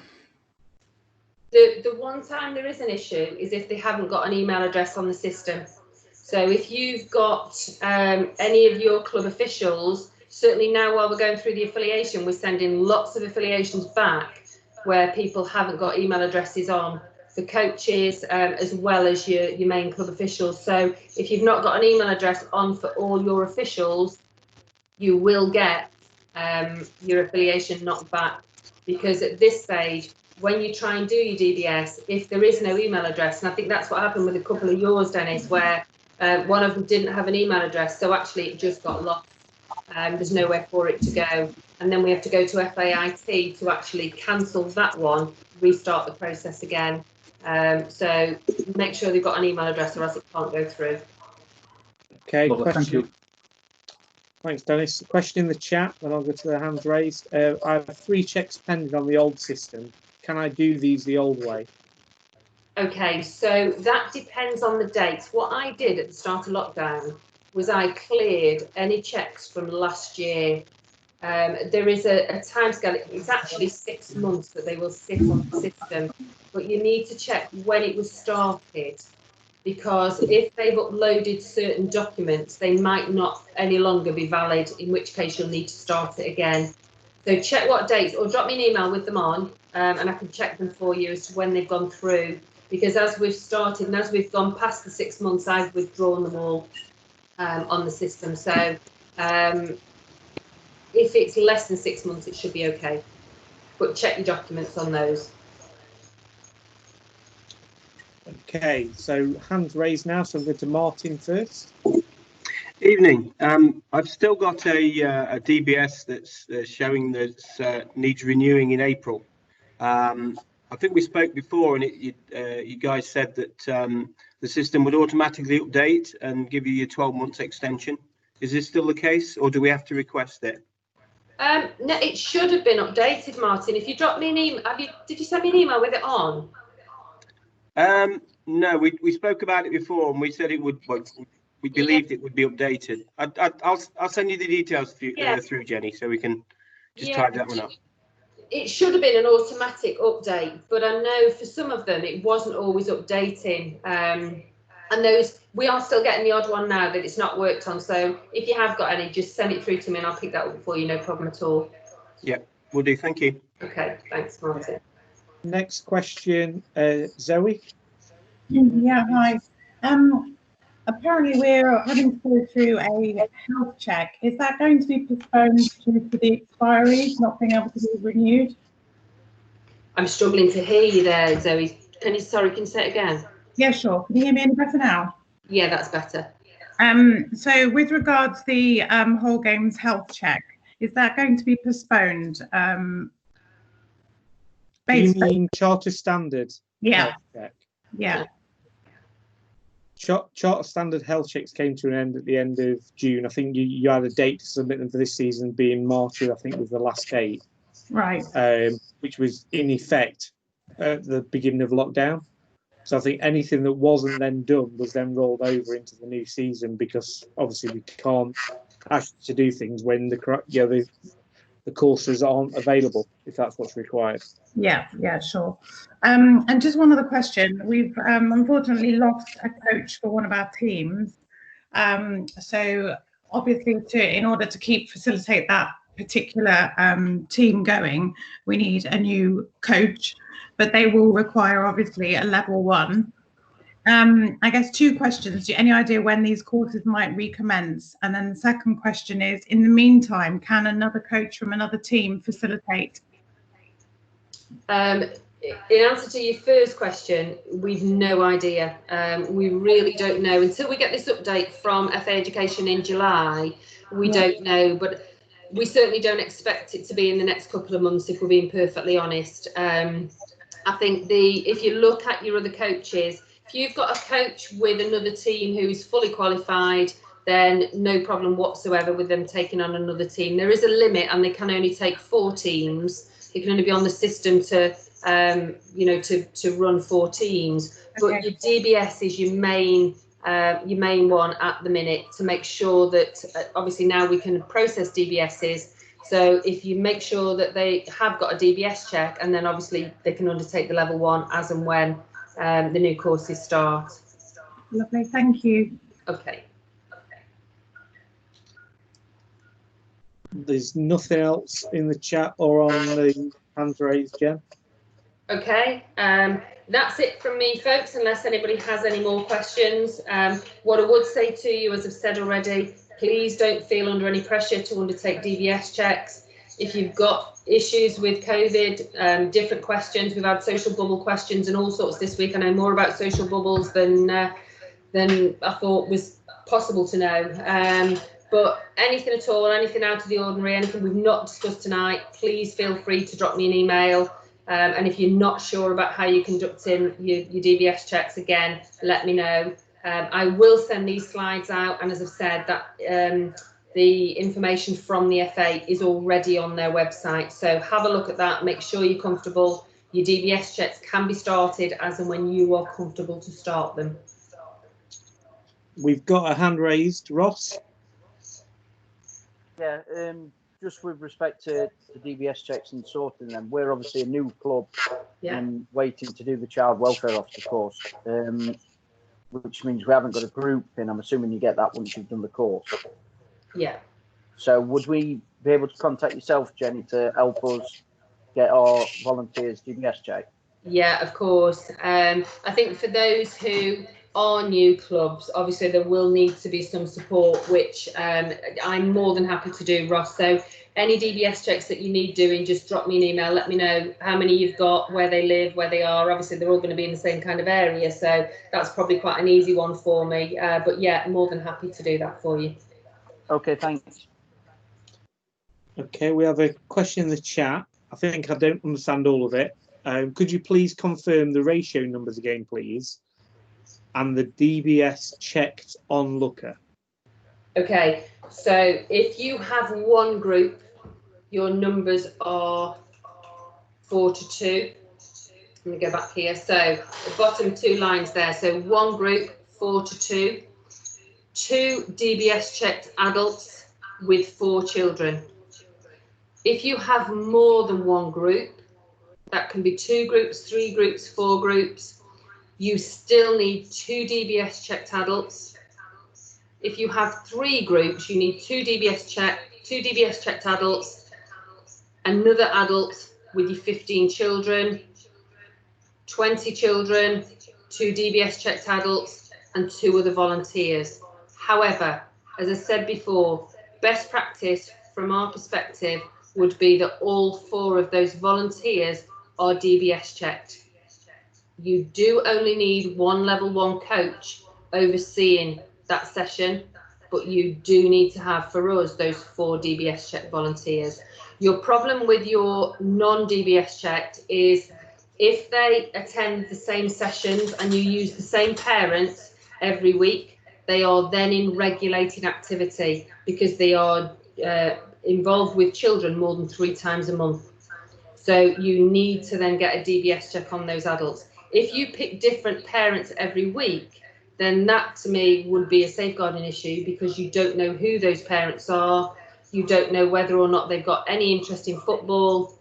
The one time there is an issue is if they haven't got an email address on the system. So if you've got any of your club officials, certainly now while we're going through the affiliation, we're sending lots of affiliations back where people haven't got email addresses on. The coaches as well as your main club officials. So if you've not got an email address on for all your officials, you will get your affiliation knocked back, because at this stage, when you try and do your DBS, if there is no email address, and I think that's what happened with a couple of yours, Dennis, where one of them didn't have an email address, so actually it just got lost. There's nowhere for it to go, and then we have to go to FAIT to actually cancel that one, restart the process again. So make sure they've got an email address, or else it can't go through. Okay, question. Thank you. Thanks, Dennis. Question in the chat, then I'll go to the hands raised. I have 3 checks pending on the old system. Can I do these the old way? Okay, so that depends on the dates. What I did at the start of lockdown was I cleared any checks from last year. There is a timescale. It's actually 6 months that they will sit on the system, but you need to check when it was started, because if they've uploaded certain documents, they might not any longer be valid, in which case you'll need to start it again. So check what dates, or drop me an email with them on, and I can check them for you as to when they've gone through, because as we've started and as we've gone past the 6 months, I've withdrawn them all on the system. So if it's less than 6 months, it should be okay, but check your documents on those. Okay, so hands raised now, so I'm going to Martin first. Evening. I've still got a DBS that's showing that needs renewing in April. I think we spoke before, and you guys said that the system would automatically update and give you your 12 months extension. Is this still the case, or do we have to request it? No, it should have been updated, Martin. If you drop me an email, did you send me an email with it on? No, we spoke about it before, and we said it would. Well, we believed it would be updated. I'll send you the details through Jenny, so we can just type that one up. It should have been an automatic update, but I know for some of them it wasn't always updating. And those, we are still getting the odd one now that it's not worked on. So if you have got any, just send it through to me and I'll pick that up for you, no problem at all. Yeah, will do. Thank you. Okay, thanks, Martin. Next question, Zoe. Yeah, hi. Apparently we're having to go through a health check. Is that going to be postponed due to the expiry not being able to be renewed? I'm struggling to hear you there, Zoe. Can you say it again? Yeah, sure. Can you hear me any better now? Yeah, that's better. So with regards to the whole games health check, is that going to be postponed? You mean Charter Standard? Yeah. Health check? Yeah. Charter Standard health checks came to an end at the end of June. I think you had a date to submit them for this season being March, I think was the last date. Right. Which was in effect at the beginning of lockdown. So I think anything that wasn't then done was then rolled over into the new season, because obviously we can't ask you to do things when the courses aren't available, if that's what's required. Yeah, sure. And just one other question. We've unfortunately lost a coach for one of our teams. So obviously, in order to facilitate that particular team going, we need a new coach, but they will require obviously a level 1. I guess 2 questions. Do you any idea when these courses might recommence? And then the second question is, in the meantime, can another coach from another team facilitate? In answer to your first question, we've no idea. We really don't know until we get this update from FA Education in July. We don't know, but we certainly don't expect it to be in the next couple of months, if we're being perfectly honest. I think if you look at your other coaches, if you've got a coach with another team who's fully qualified, then no problem whatsoever with them taking on another team. There is a limit, and they can only take 4 teams. They can only be on the system to run 4 teams. But your DBS is your main one at the minute, to make sure that obviously now we can process DBSs. So if you make sure that they have got a DBS check, and then obviously they can undertake the level 1 as and when the new courses start. Lovely, thank you. Okay. There's nothing else in the chat or on the hands raised, Jen. Okay, that's it from me, folks, unless anybody has any more questions. What I would say to you, as I've said already, please don't feel under any pressure to undertake DBS checks. If you've got issues with COVID, different questions, we've had social bubble questions and all sorts this week. I know more about social bubbles than I thought was possible to know. But anything at all, anything out of the ordinary, anything we've not discussed tonight, please feel free to drop me an email. And if you're not sure about how you're conducting your DBS checks, again, let me know. I will send these slides out, and as I've said, that the information from the FA is already on their website. So have a look at that, make sure you're comfortable. Your DBS checks can be started as and when you are comfortable to start them. We've got a hand raised, Ross. Yeah, just with respect to the DBS checks and sorting them, we're obviously a new club and waiting to do the child welfare officer course, which means we haven't got a group in. I'm assuming you get that once you've done the course. Yeah. So would we be able to contact yourself, Jenny, to help us get our volunteers DBS check? Yeah, of course. I think for those who are new clubs, obviously there will need to be some support, which I'm more than happy to do, Ross. So any DBS checks that you need doing, just drop me an email, let me know how many you've got, where they live, where they are. Obviously they're all going to be in the same kind of area, so that's probably quite an easy one for me. But yeah, more than happy to do that for you. Okay, thanks. Okay, we have a question in the chat. I think I don't understand all of it. Could you please confirm the ratio numbers again, please? And the DBS checked onlooker. Okay, so if you have one group, your numbers are 4 to 2. Let me go back here. So the bottom 2 lines there. So one group, 4 to 2. 2 DBS checked adults with 4 children. If you have more than one group, that can be 2 groups, 3 groups, 4 groups, you still need 2 DBS checked adults. If you have 3 groups, you need 2 DBS checked adults, another adult with your 15 children, 20 children, 2 DBS checked adults, and 2 other volunteers. However, as I said before, best practice from our perspective would be that all 4 of those volunteers are DBS checked. You do only need one level 1 coach overseeing that session, but you do need to have, for us, those 4 DBS checked volunteers. Your problem with your non-DBS checked is if they attend the same sessions and you use the same parents every week, they are then in regulated activity because they are involved with children more than 3 times a month. So you need to then get a DBS check on those adults. If you pick different parents every week, then that to me would be a safeguarding issue, because you don't know who those parents are. You don't know whether or not they've got any interest in football.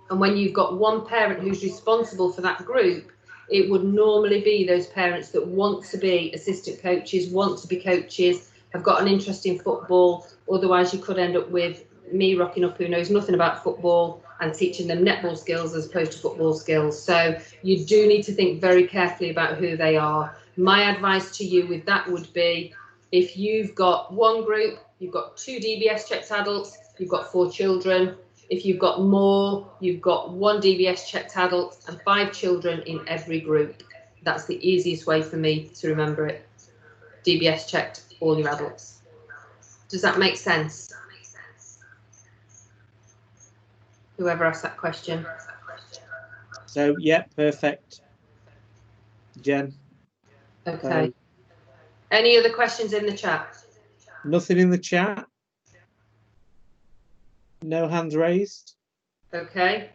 And when you've got one parent who's responsible for that group, it would normally be those parents that want to be assistant coaches, want to be coaches, have got an interest in football. Otherwise, you could end up with me rocking up who knows nothing about football and teaching them netball skills as opposed to football skills. So you do need to think very carefully about who they are. My advice to you with that would be, if you've got one group, you've got 2 DBS checked adults, you've got 4 children. If you've got more, you've got 1 DBS checked adult and 5 children in every group. That's the easiest way for me to remember it. DBS checked all your adults. Does that make sense? Whoever asked that question. So, yeah, perfect. Jen? Okay. Any other questions in the chat? Nothing in the chat. No hands raised. Okay.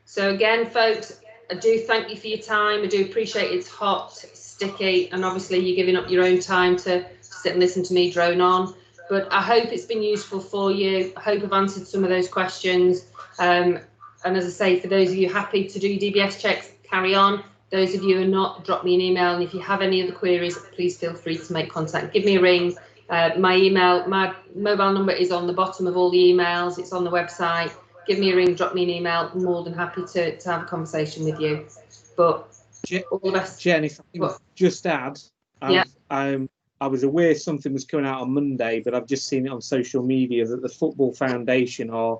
So again, folks, I do thank you for your time. I do appreciate it's hot, sticky, and obviously you're giving up your own time to sit and listen to me drone on. But I hope it's been useful for you. I hope I've answered some of those questions. And as I say, for those of you happy to do DBS checks, carry on. Those of you who are not, drop me an email. And if you have any other queries, please feel free to make contact. Give me a ring. My mobile number is on the bottom of all the emails. It's on the website. Give me a ring, drop me an email. I'm more than happy to have a conversation with you. But all the best. Jen, if I can just add, I was aware something was coming out on Monday, but I've just seen it on social media that the Football Foundation are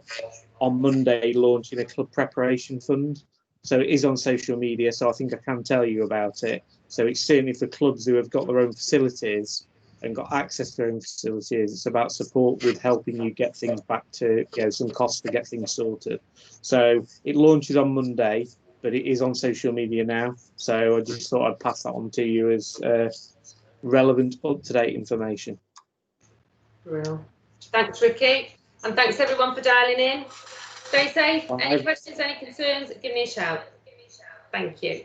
on Monday launching a club preparation fund. So it is on social media, so I think I can tell you about it. So it's certainly for clubs who have got their own facilities and got access to their own facilities. It's about support with helping you get things back to, some costs to get things sorted. So it launches on Monday, but it is on social media now. So I just thought I'd pass that on to you as relevant, up-to-date information. Real. Thanks, Ricky. And thanks everyone for dialing in. Stay safe. Any questions, any concerns, give me a shout. Thank you.